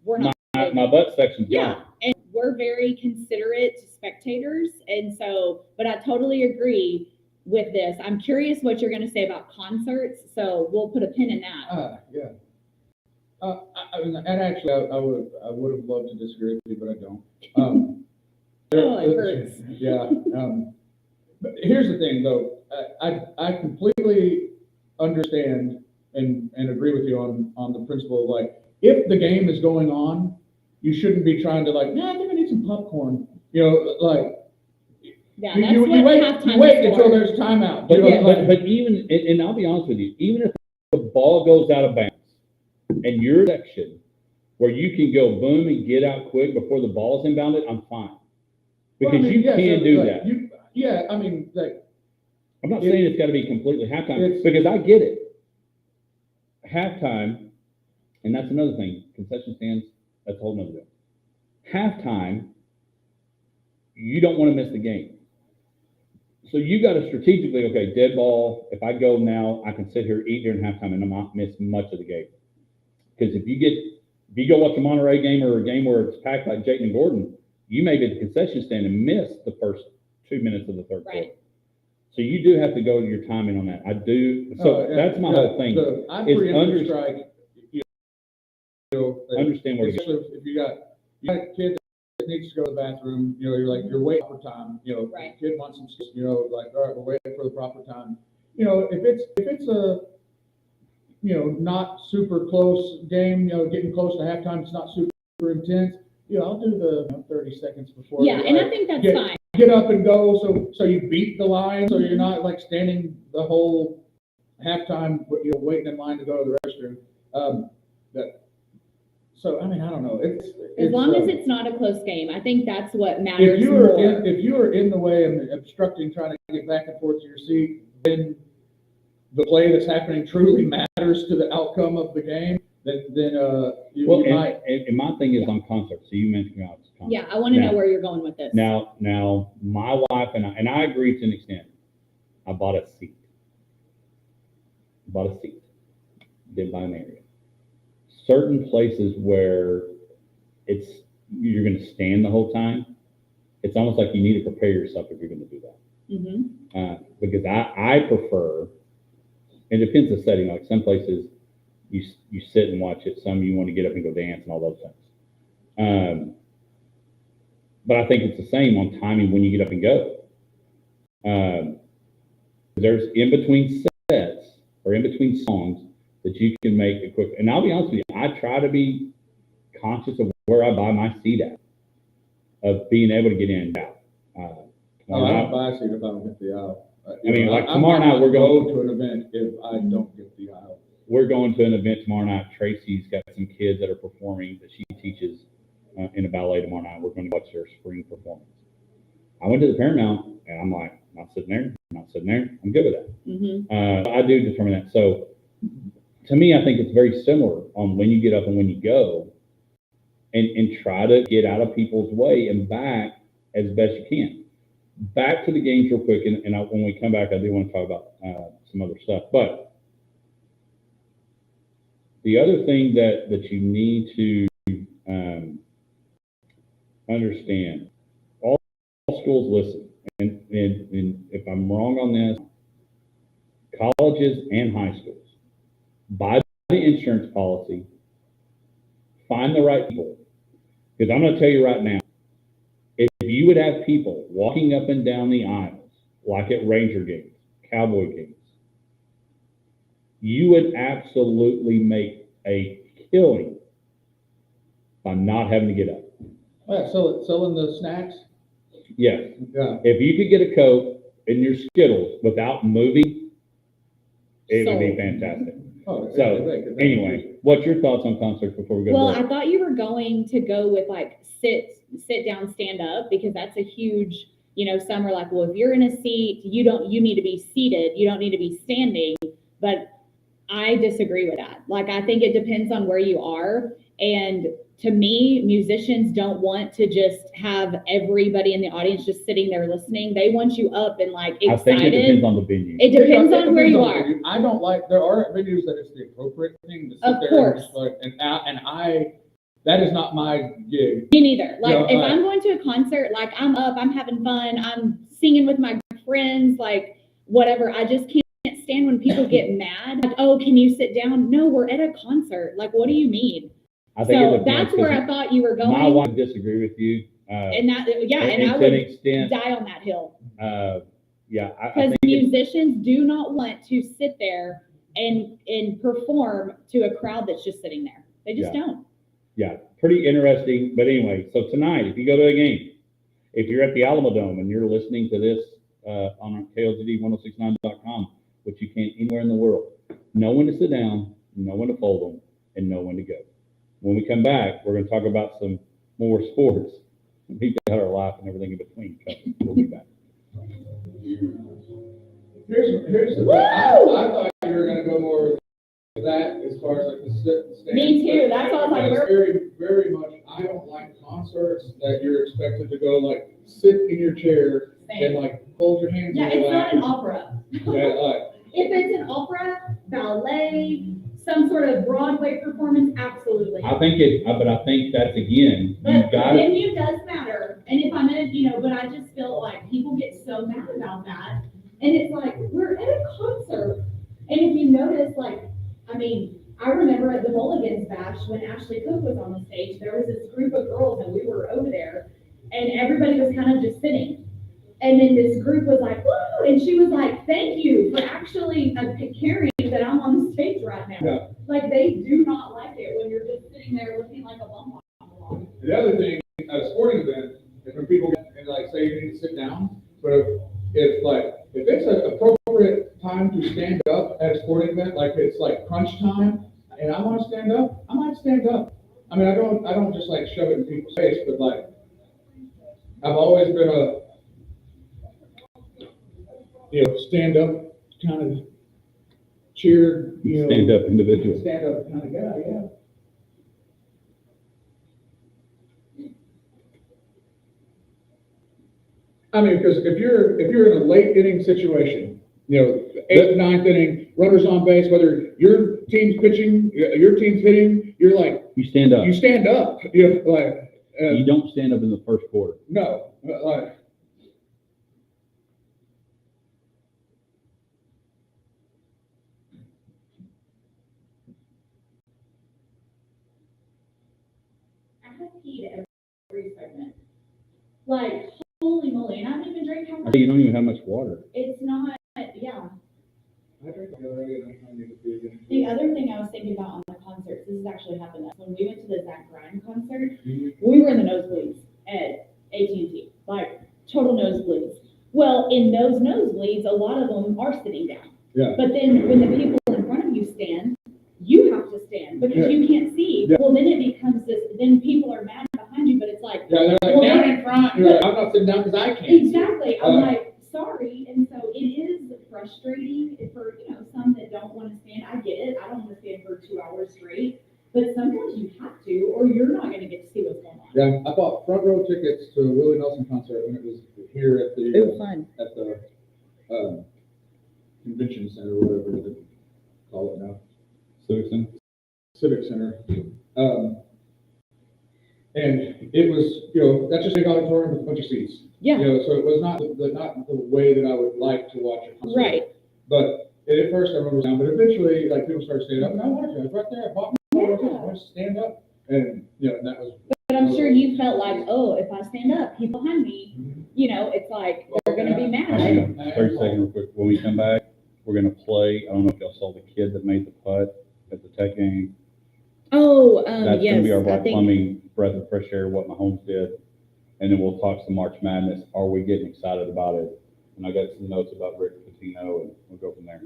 we're not. My butt section's gone. And we're very considerate spectators, and so, but I totally agree with this. I'm curious what you're going to say about concerts, so we'll put a pin in that. Yeah. And actually, I would have loved to disagree with you, but I don't. It hurts. Yeah. But here's the thing, though. I completely understand and agree with you on the principle of if the game is going on, you shouldn't be trying to I think I need some popcorn. Yeah, that's you wait until there's timeout. But even, and I'll be honest with you, even if the ball goes out of bounds and your section where you can go boom and get out quick before the ball's inbounded, I'm fine. Because you can do that. I'm not saying it's got to be completely halftime, because I get it. Halftime, and that's another thing, concession stands, that's a whole nother deal. Halftime, you don't want to miss the game. So you got to strategically, okay, dead ball, if I go now, I can sit here, eat during halftime, and not miss much of the game. Because if you go watch a Monterey game or a game where it's packed like Jayton and Gordon, you may be at the concession stand and miss the first 2 minutes of the third quarter. So you do have to go to your timing on that. I do. So that's my whole thing. Understand where to go. If you got a kid that needs to go to the bathroom, you're waiting for time. Right. Kid wants some, all right, we're waiting for the proper time. If it's a not super close game, getting close to halftime, it's not super intense. I'll do the 30 seconds before. Yeah, and I think that's fine. Get up and go, so you beat the line, so you're not standing the whole halftime, waiting in line to go to the restroom. I don't know. As long as it's not a close game, I think that's what matters if you are in the way and obstructing, trying to get back and forth to your seat, then the play that's happening truly matters to the outcome of the game, then you might. And my thing is on concerts. So you mentioned about concerts. Yeah, I want to know where you're going with this. Now, my wife and I agree to an extent. I bought a seat. Didn't buy an area. Certain places where you're going to stand the whole time, it's almost like you need to prepare yourself if you're going to do that. Mm-hmm. Because I prefer, it depends the setting. Like some places you sit and watch it. Some you want to get up and go dance and all those things. But I think it's the same on timing when you get up and go. There's in between sets or in between songs that you can make a quick. And I'll be honest with you, I try to be conscious of where I buy my seat at, of being able to get in and out. I don't buy a seat if I don't get the aisle. Like tomorrow night, we're going to an event if I don't get the aisle. We're going to an event tomorrow night. Tracy's got some kids that are performing that she teaches in a ballet tomorrow night. We're going to watch their spring performance. I went to the Paramount and I'm like, not sitting there. I'm good with that. Mm-hmm. I do determine that. So to me, I think it's very similar on when you get up and when you go, and try to get out of people's way and back as best you can. Back to the games real quick, and when we come back, I do want to talk about some other stuff. But the other thing that you need to understand, all schools listen, and if I'm wrong on this, colleges and high schools, buy the insurance policy, find the right people. Because I'm going to tell you right now, if you would have people walking up and down the aisles, like at Ranger games, Cowboy games, you would absolutely make a killing by not having to get up. Yeah, selling the snacks? Yes. Yeah. If you could get a Coke and your Skittles without moving, it would be fantastic. Oh, So, anyway, what's your thoughts on concerts before we go Well, to break? I thought you were going to go with like sit down, stand up, because that's a huge, some are like, well, if you're in a seat, you need to be seated. You don't need to be standing. But I disagree with that. Like, I think it depends on where you are. And to me, musicians don't want to just have everybody in the audience just sitting there listening. They want you up and like excited. I think it depends on the venue. It depends on where you are. I don't like, there are venues that it's the appropriate thing to sit Of there course. and that is not my gig. Me neither. Like, No, if I'm going to a concert, like I'm up, I'm having fun, I'm singing with my friends, like whatever. I just can't stand when people get mad. Like, oh, can you sit down? No, we're at a concert. Like, what do you mean? I think So that's where I thought you were going. My wife disagree with you. And that, yeah, and I to would an extent, die on that hill. yeah, I Because think musicians do not want to sit there and perform to a crowd that's just sitting there. They just don't. Yeah, pretty interesting. But anyway, so tonight, if you go to a game, if you're at the Alamo Dome and you're listening to this on KLGD1069.com, which you can't anywhere in the world, know when to sit down, know when to fold them, and know when to go. When we come back, we're going to talk about some more sports. We've got our life and everything in between. We'll be back. Here's the thing. I thought you were going to go more with that as far as like the stand. Me too. That's all I was like. Very, very much. I don't like concerts that you're expected to go like sit in your chair and like fold your hands. Yeah, in your it's not lap. an opera. Yeah, If it's an opera, ballet, some sort of Broadway performance, absolutely. I think that's again, But you the got it. venue does matter. And if I'm in a, but I just feel like people get so mad about that. And it's like, we're at a concert. And if you notice, like, I remember at the Mulligan's Bash when Ashley Cook was on the stage, there was this group of girls and we were over there and everybody was kind of just sitting. And then this group was like, woo! And she was like, thank you for actually caring that I'm on the stage right now. Yeah. Like, they do not like it when you're just sitting there looking like a bum on the lawn. The other thing at a sporting event is when people get, and like say you need to sit down, but if it's an appropriate time to stand up at a sporting event, like it's like crunch time, and I want to stand up, I might stand up. I don't just like shove it in people's face, but like I've always been a stand up kind of cheer, you know. Stand up individual. Stand up kind of guy, yeah. I mean, because if you're in a late inning situation, you know, eighth, ninth inning, runners on base, whether your team's pitching, your team's hitting, you're like, You stand up. you stand up, you know, like, You don't stand up in the first quarter. no, like. I have peed every segment. Like, holy moly, and I don't even drink how much. You don't even have much water. It's not, yeah. I drink the other day, I need to pee again. The other thing I was thinking about on the concerts, this has actually happened to us. When we went to the Zach Bryan concert, Mhm. we were in the nosebleeds at AT&T, like total nosebleeds. Well, in those nosebleeds, a lot of them are sitting down. Yeah. But then when the people in front of you stand, you have to stand because Yeah. you can't see. Yeah. Well, then it becomes this, then people are mad behind you, but it's like, Yeah, they're like, well, down in front, you're like, I'm not sitting down because I can't. exactly. I'm Uh, like, sorry. And so it is frustrating for, you know, some that don't want to stand. I get it. I don't want to stand for 2 hours straight. But sometimes you have to, or you're not going to get to see what's going on. Yeah, I bought front row tickets to a Willie Nelson concert when it was here at the It was fun. at the convention center, or whatever they call it now, Citizen. Civic Center. And it was, you know, that's just a big auditorium with a bunch of seats. Yeah. You know, so it was not the way that I would like to watch a concert. Right. But at first everyone was down, but eventually, like, people started standing up, and I watched it, I was right there, I bought my ticket, I just stand up, and, you know, and that was. But I'm sure you felt like, oh, if I stand up, people behind me, you know, it's like, they're going to be mad. 30 seconds real quick. When we come back, we're going to play. I don't know if y'all saw the kid that made the putt at the Tech game. Oh, That's yes. going to be our I Black think, Plumbing breath of fresh air, what Mahomes did. And then we'll talk some March Madness. Are we getting excited about it? And I got some notes about Rick Pitino, and we'll go from there.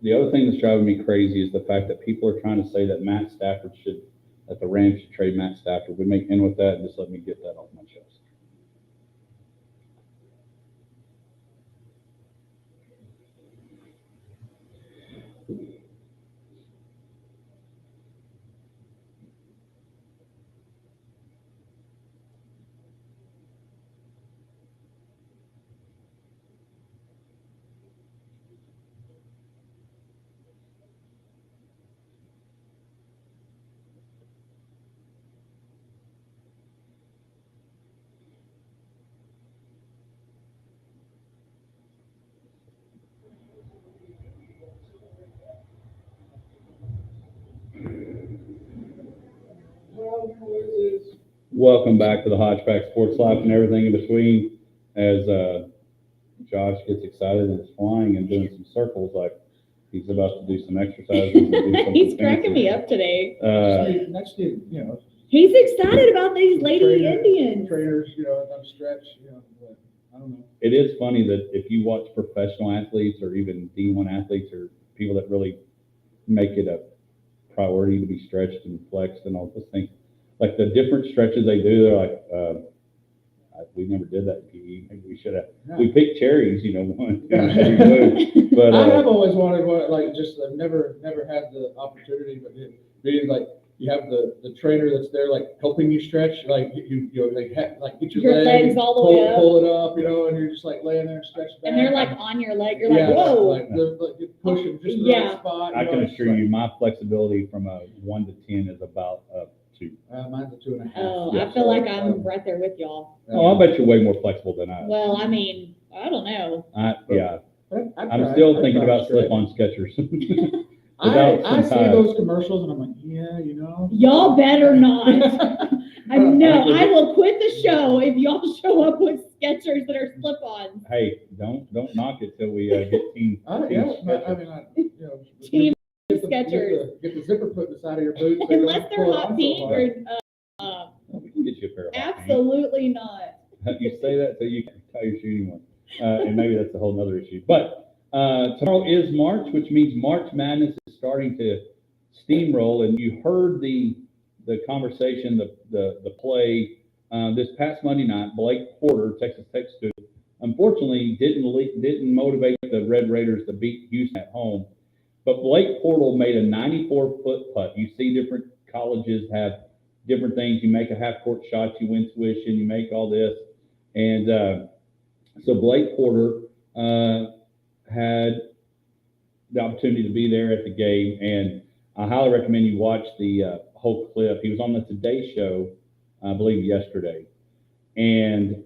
The other thing that's driving me crazy is the fact that people are trying to say that that the Rams should trade Matt Stafford. We may end with that, and just let me get that off my chest. Welcome back to the Hodge Pack Sports Life and everything in between. As Josh gets excited and is flying and doing some circles, like he's about to do some exercises. And do something he's cracking fancy. me up today. Next year, you know. He's excited about these lady Indians. Trainers, you know, on stretch, you know, but I don't know. It is funny that if you watch professional athletes or even D1 athletes or people that really make it a priority to be stretched and flexed and all those things, like the different stretches they do, they're like, we never did that in PE. Maybe we should have. Yeah. We picked cherries, you know, one, two, three, blue. But I have always wanted one, like, just, I've never had the opportunity, but being like, you have the trainer that's there, like, helping you stretch, like, you know, they like, get your legs all the way up. pull it up, you know, and you're just like laying there and stretch back. And they're like on your leg. You're Yeah, like, whoa. like, they're pushing just the Yeah. right spot. I know, can it's assure like, you, my flexibility from a 1 to 10 is about 2. mine's a 2.5. Oh, Yeah, I feel so, like I'm right there with y'all. Oh, I bet you're way more flexible than I am. Well, I mean, I don't know. Yeah, I I'm tried- still I thinking tried about stretch. slip-on Skechers. I Without see some ties. those commercials and I'm like, yeah, you know. Y'all better not. I know. I will quit the show if y'all show up with Skechers that are slip-ons. Hey, don't knock it till we get team. Yeah, team I Skechers. mean, you know. Team get the- Skechers. Get the zipper put in the side of your boots. so you don't Unless they're pull it hot on so pink hard. or, We can get you a pair of hot pants. absolutely not. You say that so you can tie your shoe one. And maybe that's a whole nother issue. But tomorrow is March, which means March Madness is starting to steamroll. And you heard the conversation, the play this past Monday night. Blake Porter, Texas Tech student, unfortunately didn't motivate the Red Raiders to beat Houston at home. But Blake Portal made a 94-foot putt. You see different colleges have different things. You make a half-court shot, you win tuition, you make all this. And so Blake Porter had the opportunity to be there at the game, and I highly recommend you watch the whole clip. He was on the Today Show, I believe, yesterday. And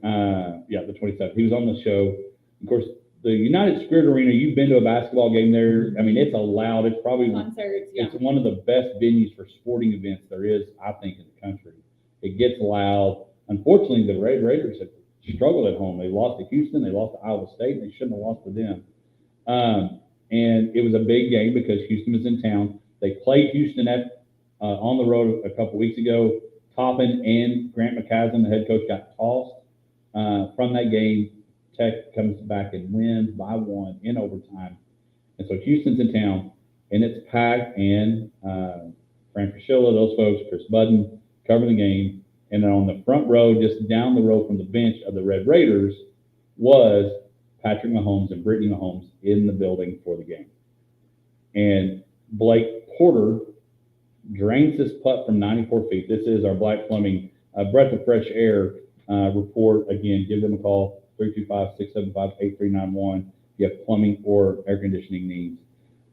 yeah, the 27th. He was on the show. Of course, the United Spirit Arena, you've been to a basketball game there. I mean, it's loud. It's probably Concerts, yeah. it's one of the best venues for sporting events there is, I think, in the country. It gets loud. Unfortunately, the Red Raiders have struggled at home. They lost to Houston. They lost to Iowa State. And they shouldn't have lost to them. And it was a big game because Houston was in town. They played Houston at on the road a couple weeks ago. Toppin and Grant McCasland, the head coach, got tossed from that game. Tech comes back and wins by 1 in overtime. And so Houston's in town, and it's packed, and Frank Fraschilla, those folks, Chris Budden, covering the game. And then on the front row, just down the row from the bench of the Red Raiders, was Patrick Mahomes and Brittany Mahomes in the building for the game. And Blake Porter drains this putt from 94 feet. This is our Black Plumbing Breath of Fresh Air report. Again, give them a call, 325-675-8391, if you have plumbing or air conditioning needs.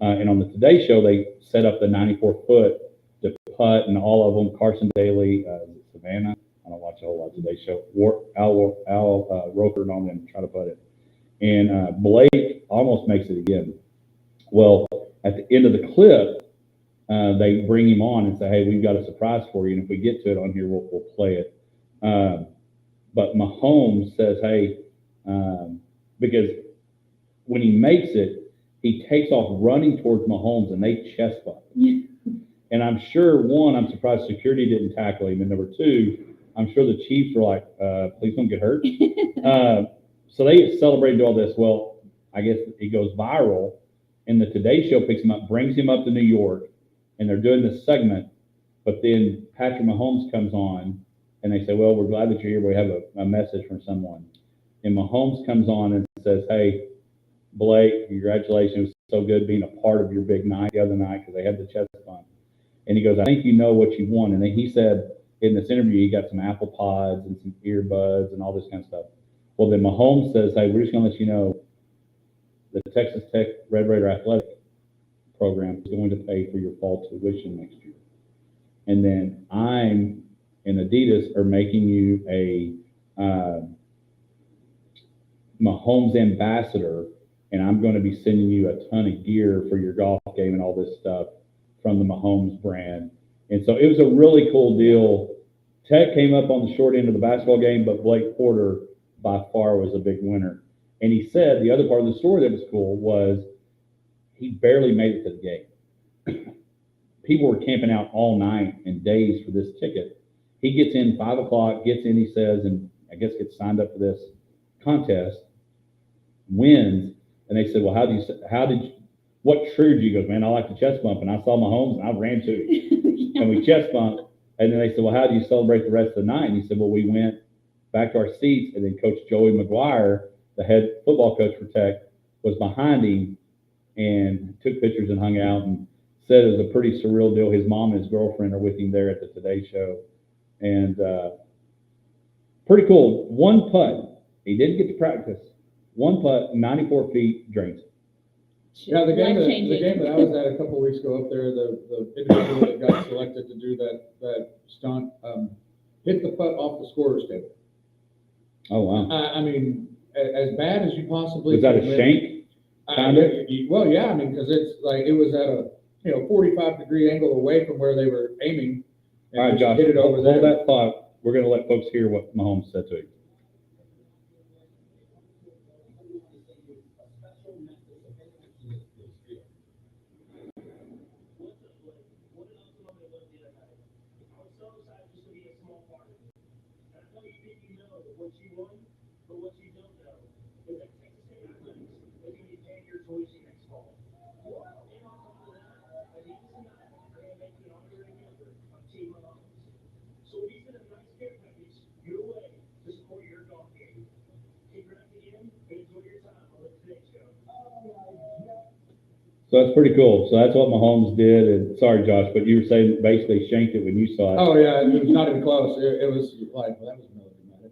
And on the Today Show, they set up the 94-foot to putt, and all of them, Carson Daly, Savannah, I don't watch a whole lot of Today Show, Al Roker and all them try to putt it. And Blake almost makes it again. Well, at the end of the clip, they bring him on and say, hey, we've got a surprise for you, and if we get to it on here, we'll play it. But Mahomes says, hey, because when he makes it, he takes off running towards Mahomes, and they chest bump. And I'm sure, one, I'm surprised security didn't tackle him, and number two, I'm sure the Chiefs were like, please don't get hurt. So they celebrated all this. Well, I guess it goes viral, and the Today Show picks him up, brings him up to New York, and they're doing this segment. But then Patrick Mahomes comes on, and they say, well, we're glad that you're here. We have a message from someone. And Mahomes comes on and says, hey, Blake, congratulations. It was so good being a part of your big night the other night because they had the chest bump. And he goes, I think you know what you won. And then he said in this interview, he got some Apple Pods and some earbuds and all this kind of stuff. Well, then Mahomes says, hey, we're just going to let you know the Texas Tech Red Raider Athletic program is going to pay for your fall tuition next year. And then I'm and Adidas are making you a Mahomes ambassador, and I'm going to be sending you a ton of gear for your golf game and all this stuff from the Mahomes brand. And so it was a really cool deal. Tech came up on the short end of the basketball game, but Blake Porter by far was a big winner. And he said the other part of the story that was cool was he barely made it to the game. People were camping out all night and days for this ticket. He gets in 5 o'clock, gets in, he says, and I guess gets signed up for this contest, wins. And they said, well, what triggered you? He goes, man, I like the chest bump. And I saw Mahomes and I ran to him. And we chest bumped. And then they said, well, how do you celebrate the rest of the night? And he said, well, we went back to our seats, and then Coach Joey McGuire, the head football coach for Tech, was behind him and took pictures and hung out and said it was a pretty surreal deal. His mom and his girlfriend are with him there at the Today Show. And pretty cool. One putt. He didn't get to practice. One putt, 94 feet, drains it. Yeah, the game that I was at a couple of weeks ago up there, the individual that got selected to do that stunt hit the putt off the scorer's table. Oh, wow. I mean, as bad as you possibly was that a shank? Well, yeah, I mean, because it's like it was at a 45-degree angle away from where they were aiming. And all right, Josh, hit it over hold there. that thought. We're going to let folks hear what Mahomes said to him. So that's pretty cool. So that's what Mahomes did. And sorry, Josh, but you were saying basically shanked it when you saw it. Oh, yeah, it was not even close. It was like, well, that was melodramatic.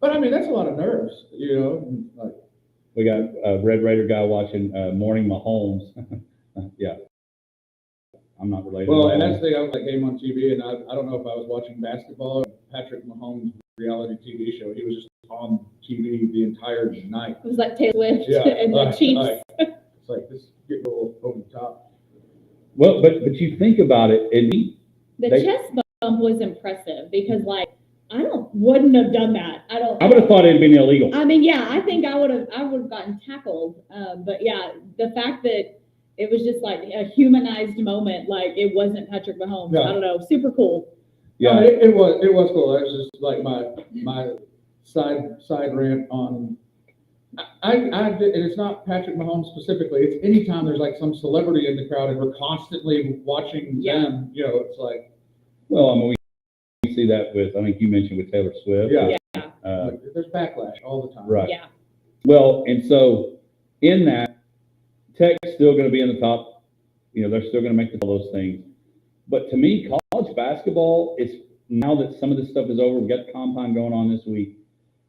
But I mean, that's a lot of nerves, you know, like. We got a Red Raider guy watching Morning Mahomes. Yeah. I'm not related. Well, to and Mahomes. that's the thing, I was like, game on TV, and I don't know if I was watching basketball or Patrick Mahomes' reality TV show. He was just on TV the entire night. It was like Taylor Swift Yeah, and the Chiefs. It's like, this is getting a little over the top. Well, but you think about it, and The chest bump was impressive because, like, wouldn't have done that. I would have thought it'd been illegal. I mean, yeah, I think I would have gotten tackled. But yeah, the fact that it was just like a humanized moment, like it wasn't Patrick Mahomes. Yeah. I don't know, super cool. Yeah. It was cool. That was just like my side rant on. And it's not Patrick Mahomes specifically. It's anytime there's like some celebrity in the crowd and we're constantly watching them. You know, it's like. Well, I mean, we see that with, I think you mentioned with Taylor Swift. Yeah. There's backlash all the time. Right. Yeah. Well, and so in that, Tech's still going to be in the top. You know, they're still going to make all those things. But to me, college basketball is, now that some of this stuff is over, we've got the combine going on this week,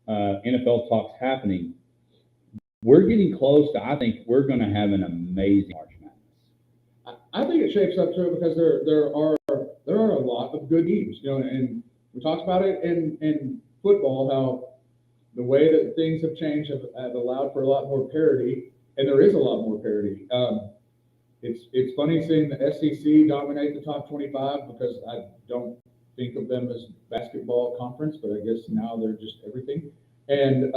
NFL talks happening. We're getting close to, I think we're going to have an amazing March Madness. I think it shapes up to it because there are a lot of good teams, you know, and we talked about it in football, how the way that things have changed have allowed for a lot more parity, and there is a lot more parity. It's funny seeing the SEC dominate the top 25 because I don't think of them as basketball conference, but I guess now they're just everything. And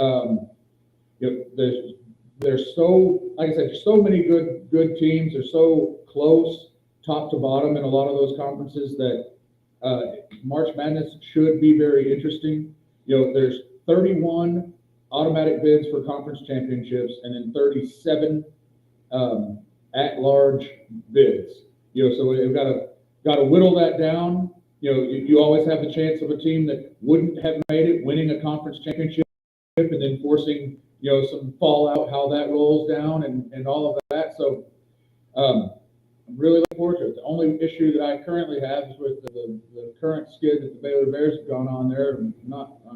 you know, there's so, like I said, there's so many good teams. They're so close, top to bottom, in a lot of those conferences that March Madness should be very interesting. You know, there's 31 automatic bids for conference championships, and then 37 at-large bids. You know, so we've got to whittle that down. You know, you always have the chance of a team that wouldn't have made it winning a conference championship and then forcing, you know, some fallout, how that rolls down and all of that. So I'm really looking forward to it. The only issue that I currently have is with the current skid that the Baylor Bears have gone on there.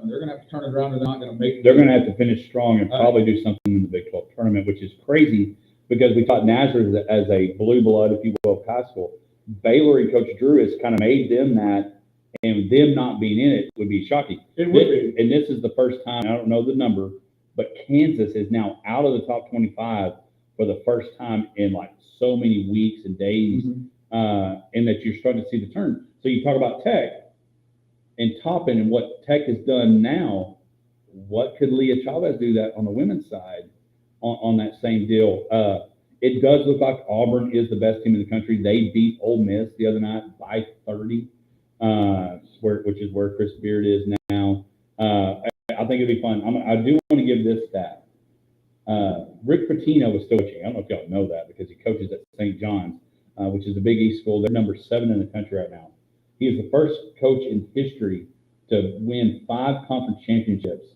They're going to have to turn it around, or they're not going to make it. They're going to have to finish strong and probably do something in the Big 12 tournament, which is crazy because we thought Nazareth as a blue blood, if you will, of high school. Baylor and Coach Drew has kind of made them that, and them not being in it would be shocking. It would be. And this is the first time, I don't know the number, but Kansas is now out of the top 25 for the first time in like so many weeks and days, and that you're starting to see the turn. So you talk about Tech and Toppin and what Tech has done now. What could Leah Chavez do that on the women's side on that same deal? It does look like Auburn is the best team in the country. They beat Ole Miss the other night by 30, which is where Chris Beard is now. I think it'll be fun. I do want to give this stat. Rick Pitino was still coaching. I don't know if y'all know that because he coaches at St. John's, which is a Big East school. They're number 7 in the country right now. He is the first coach in history to win 5 conference championships.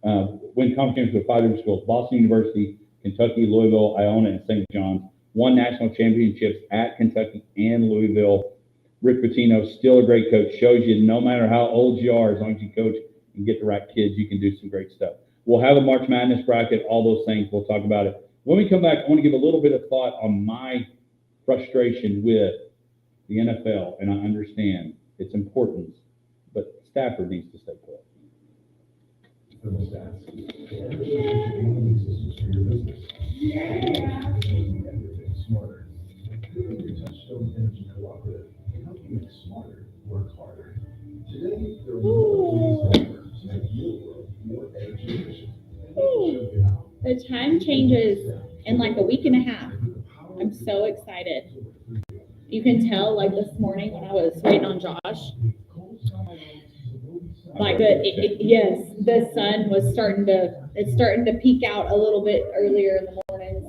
Win conference championships with 5 different schools: Boston University, Kentucky, Louisville, Iona, and St. John's. Won national championships at Kentucky and Louisville. Rick Pitino, still a great coach. Shows you no matter how old you are, as long as you coach and get the right kids, you can do some great stuff. We'll have a March Madness bracket, all those things. We'll talk about it. When we come back, I want to give a little bit of thought on my frustration with the NFL, and I understand its importance, but Stafford needs to stay put. Thermostats. Heating systems for your business. Making everything smarter. Your Touchstone Energy Cooperative can help you make smarter work harder. Today, there are more networks to make your world more energy efficient. Show you how. The time changes in like a week and a half. I'm so excited. You can tell, like this morning when I was waiting on Josh, like yes, the sun was starting to peek out a little bit earlier in the mornings.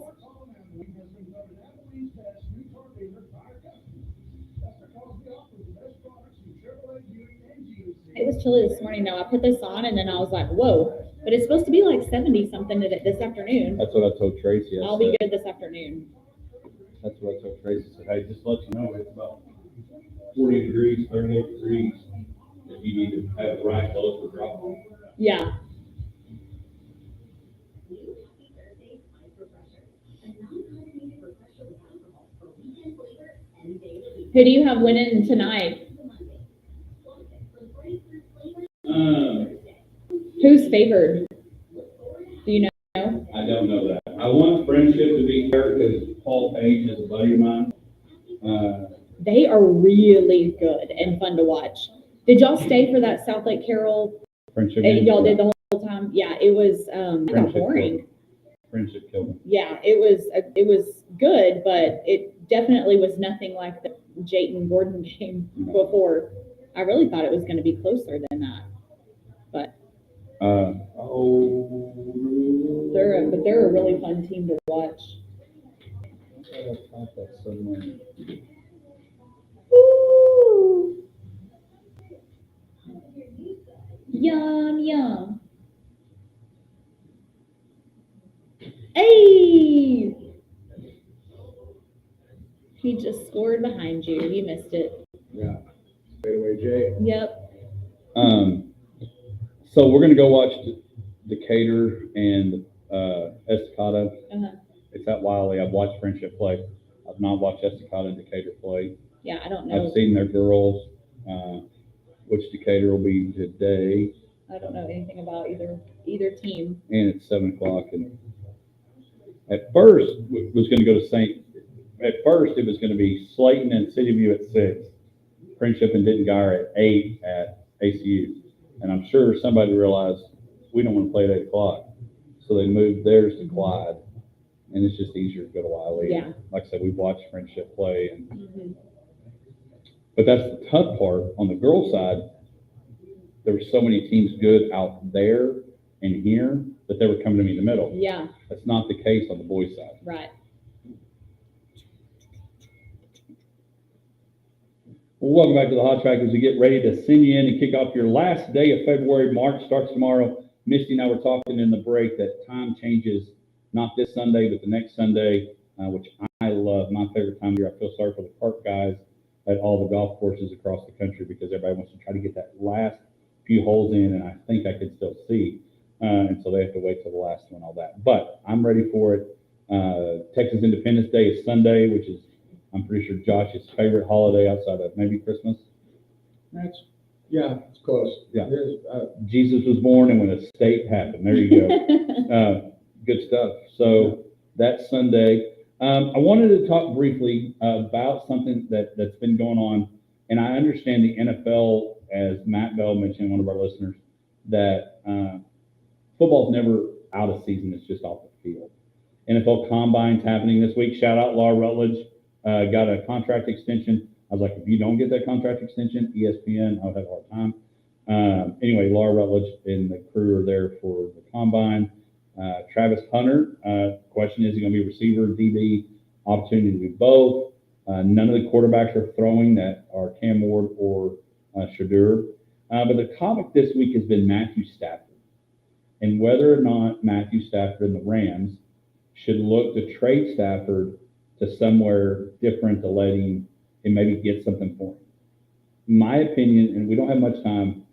It was chilly this morning though. I put this on and then I was like, whoa, But it's supposed to be like 70 something this afternoon. That's what I told Tracy. I'll be good this afternoon. That's what I told Tracy. I said, hey, just let you know, it's about 40 degrees, 38 degrees. If you need to have the right clothes for drop off. Yeah. Who do you have winning tonight? Who's favored? Do you know? I don't know that. I want Friendship to be here because Paul Page is a buddy of mine. They are really good and fun to watch. Did y'all stay for that South Lake Carroll? Friendship. Y'all did the whole time? Yeah, it was kind of boring. Friendship killed him. Yeah, it was good, but it definitely was nothing like the Jayton Gordon game before. I really thought it was going to be closer than that, but they're a really fun team to watch. Ooh. Yum yum. Hey! He just scored behind you. You missed it. Yeah. Fadeaway Jay. Yep. So we're gonna go watch Decatur and Estacado. Uh-huh. It's at Wiley. I've watched Friendship play. I've not watched Estacado and Decatur play. Yeah, I don't know. I've seen their girls. Which Decatur will be today. I don't know anything about either team. And it's 7:00. And at first it was going to go to At first it was going to be Slayton and City View at 6. Friendship and Denton Guyer at 8 at ACU. And I'm sure somebody realized we don't want to play at 8:00. So they moved theirs to Clyde. And it's just easier to go to Wiley. Yeah. Like I said, we've watched Friendship play. Mm-hmm. But that's the tough part. On the girls' side, there were so many teams good out there and here that they were coming to me in the middle. Yeah. That's not the case on the boys' side. Right. Well, welcome back to the Hodge Pack as we get ready to send you in and kick off your last day of February. March starts tomorrow. Misty and I were talking in the break that time changes, not this Sunday, but the next Sunday, which I love. My favorite time of year. I feel sorry for the park guys at all the golf courses across the country because everybody wants to try to get that last few holes in, and I think I can still see. And so they have to wait till the last one, all that. But I'm ready for it. Texas Independence Day is Sunday, which is, I'm pretty sure, Josh's favorite holiday outside of maybe Christmas. It's close. Yeah. Jesus was born and when a state happened. There you go. Good stuff. So that's Sunday. I wanted to talk briefly about something that's been going on. And I understand the NFL, as Matt Bell mentioned, one of our listeners, that football's never out of season. It's just off the field. NFL Combine's happening this week. Shout out Laura Rutledge. Got a contract extension. I was like, if you don't get that contract extension, ESPN, I would have a hard time. Anyway, Laura Rutledge and the crew are there for the Combine. Travis Hunter, question is he going to be a receiver, DB, opportunity to do both. None of the quarterbacks are throwing that are Cam Ward or Shadur. But the topic this week has been Matthew Stafford and whether or not Matthew Stafford and the Rams should look to trade Stafford to somewhere different to let him and maybe get something for him. My opinion, and we don't have much time,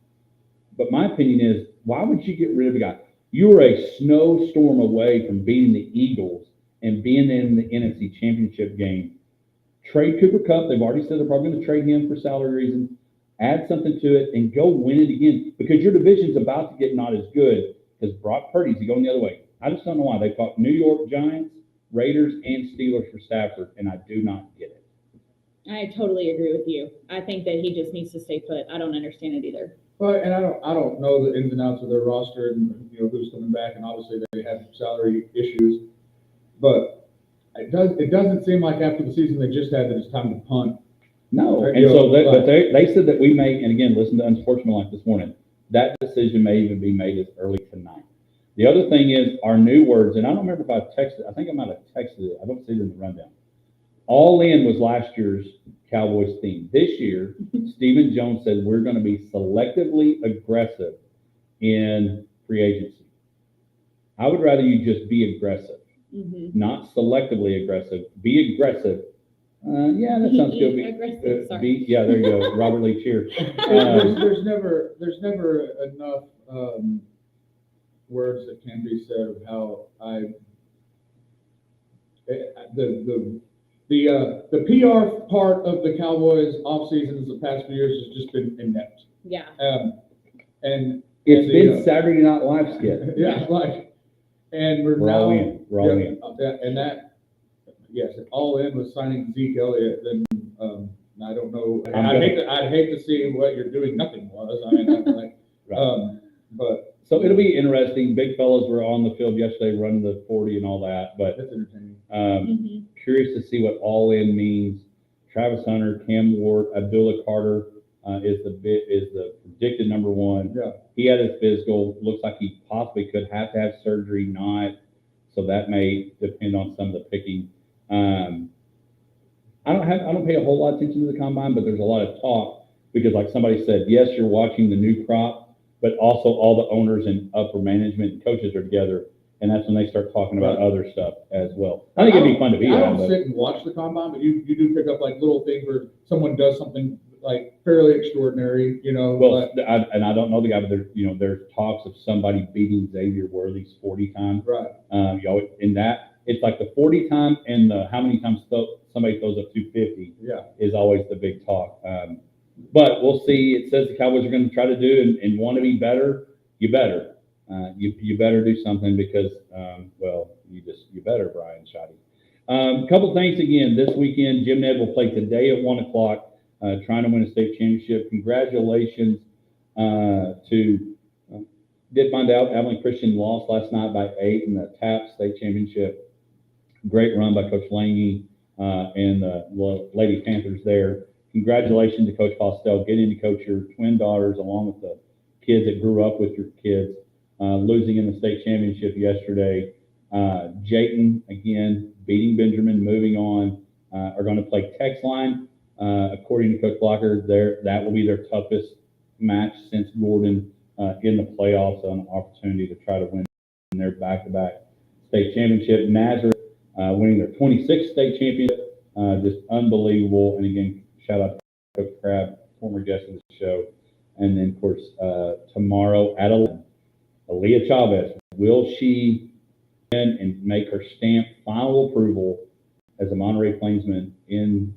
but my opinion is, why would you get rid of a guy? You were a snowstorm away from beating the Eagles and being in the NFC Championship game. Trade Cooper Kupp. They've already said they're probably going to trade him for salary reasons. Add something to it and go win it again because your division's about to get not as good because Brock Purdy's going the other way. I just don't know why. They fought New York Giants, Raiders, and Steelers for Stafford, and I do not get it. I totally agree with you. I think that he just needs to stay put. I don't understand it either. Well, and I don't know the ins and outs of their roster and who's coming back, and obviously they had salary issues, but it doesn't seem like after the season they just had that it's time to punt. No, and so they said that we may, and again, listen to Unsportsmanlike this morning. That decision may even be made as early tonight. The other thing is our new words, and I don't remember if I texted. I think I might have texted it. I don't see it in the rundown. All in was last year's Cowboys theme. This year, Stephen Jones said we're going to be selectively aggressive in free agency. I would rather you just be aggressive, not selectively aggressive. Be aggressive. Yeah, that sounds good. Aggressive, sorry. Yeah, there you go. Robert Lee Cheer. There's never enough words that can be said of how the PR part of the Cowboys off seasons the past few years has just been inept. Yeah. And It's been Saturday Night Live skit. Yeah, like, and we're all now in. We're all in. And that, yes, all in with signing Zeke Elliott. Then I don't know. I'd hate to see what you're doing. Nothing was. I mean, like, Right. but So it'll be interesting. Big fellas were on the field yesterday running the 40 and all that, but that's entertaining. curious to see what all in means. Travis Hunter, Cam Ward, Abdullah Carter is the predicted number one. Yeah. He had his physical. Looks like he possibly could have to have surgery, not. So that may depend on some of the picking. I don't pay a whole lot of attention to the combine, but there's a lot of talk because, like somebody said, yes, you're watching the new crop, but also all the owners and upper management and coaches are together, and that's when they start talking about other stuff as well. I think it'd be fun to be I on. don't sit and watch the combine, but you do pick up like little things where someone does something like fairly extraordinary, you know. Well, I don't know the guy, but there's talks of somebody beating Xavier Worthy's 40 times. Right. In that, it's like the 40 time and the how many times somebody throws up 250 is always the big talk. But we'll see. It says the Cowboys are going to try to do and want to be better. You better. You better do something because, you better, Brian Shoddy. Couple things again. This weekend, Jim Ned will play today at 1 o'clock, trying to win a state championship. Congratulations did find out Abilene Christian lost last night by 8 in the TAP state championship. Great run by Coach Lange and the Lady Panthers there. Congratulations to Coach Postel getting to coach your twin daughters along with the kids that grew up with your kids, losing in the state championship yesterday. Jayton, again, beating Benjamin, moving on, are going to play Tex Line. According to Coach Blocker, that will be their toughest match since Gordon in the playoffs, an opportunity to try to win their back-to-back state championship. Nazareth winning their 26th state championship, just unbelievable. And again, shout out to Coach Crabb, former guest of the show. And then, of course, tomorrow at 11, Aaliyah Chavez, will she win and make her stamp final approval as a Monterey Plainsman in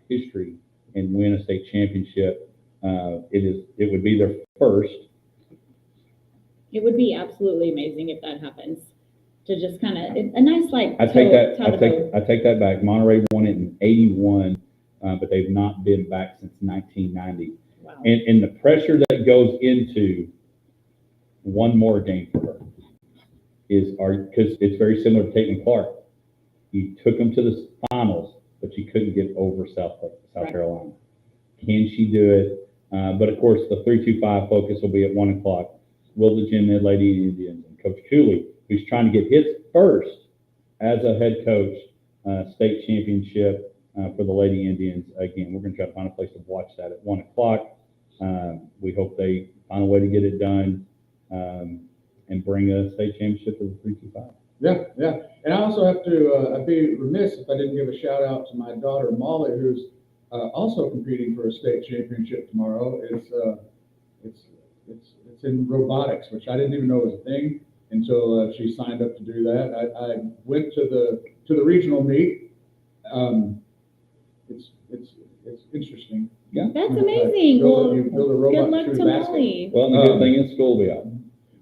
history and win a state championship? It would be their first. It would be absolutely amazing if that happens. To just kind of a nice I take that back. Monterey won it in '81, but they've not been back since 1990. Wow. And the pressure that goes into one more game for her because it's very similar to Caitlin Clark. You took them to the finals, but you couldn't get over South Carolina. Can she do it? But of course, the 325 focus will be at 1 o'clock. Will the Jim Ned Lady Indians and Coach Cooley, who's trying to get his first as a head coach state championship for the Lady Indians. Again, we're going to try to find a place to watch that at 1 o'clock. We hope they find a way to get it done and bring a state championship to the 325. Yeah. And I also have to, I'd be remiss if I didn't give a shout out to my daughter Molly, who's also competing for a state championship tomorrow. It's in robotics, which I didn't even know was a thing until she signed up to do that. I went to the regional meet. It's interesting. Yeah, that's amazing. You build a robot good luck to Molly. Well, the good thing is school will be out.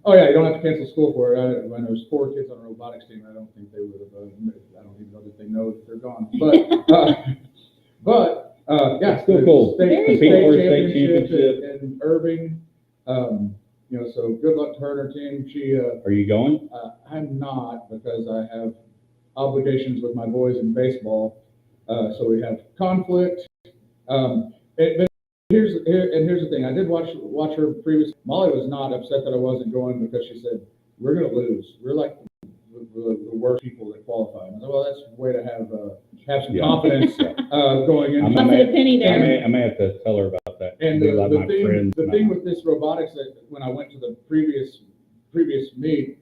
Oh yeah, you don't have to cancel school for it. When there was 4 kids on a robotics team, I don't think they would have. I don't even know that they know that they're gone. But yeah, still cool. State championship in Irving. So good luck to her and her team. Are you going? I'm not, because I have obligations with my boys in baseball. So we have conflict. But here's the thing. I did watch her previous. Molly was not upset that I wasn't going because she said, "We're going to lose. We're like the worst people that qualify." And I said, "Well, that's a way to have some confidence going into it." I may have to tell her about that. And the thing with this robotics, that when I went to the previous meet,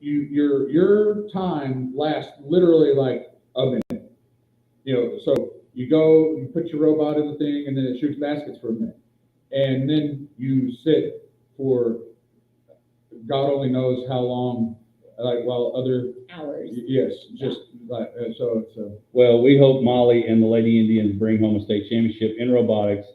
your time lasts literally like a minute. So you go, you put your robot in the thing, and then it shoots baskets for a minute, and then you sit for God only knows how long, like while other Hours. yes, just like so it's Well, we hope Molly and the Lady Indians bring home a state championship in robotics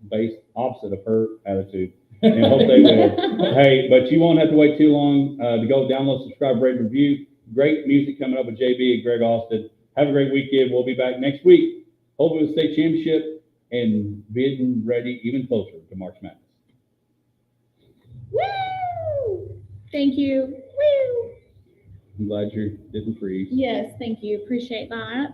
based opposite of her attitude. And hope they will. Hey, but you won't have to wait too long to go download, subscribe, rate, review. Great music coming up with JB and Greg Austin. Have a great weekend. We'll be back next week, hopefully with state championship and being ready even closer to March Madness. Woo! Thank you. Woo! I'm glad you didn't freeze. Yes, thank you. Appreciate that.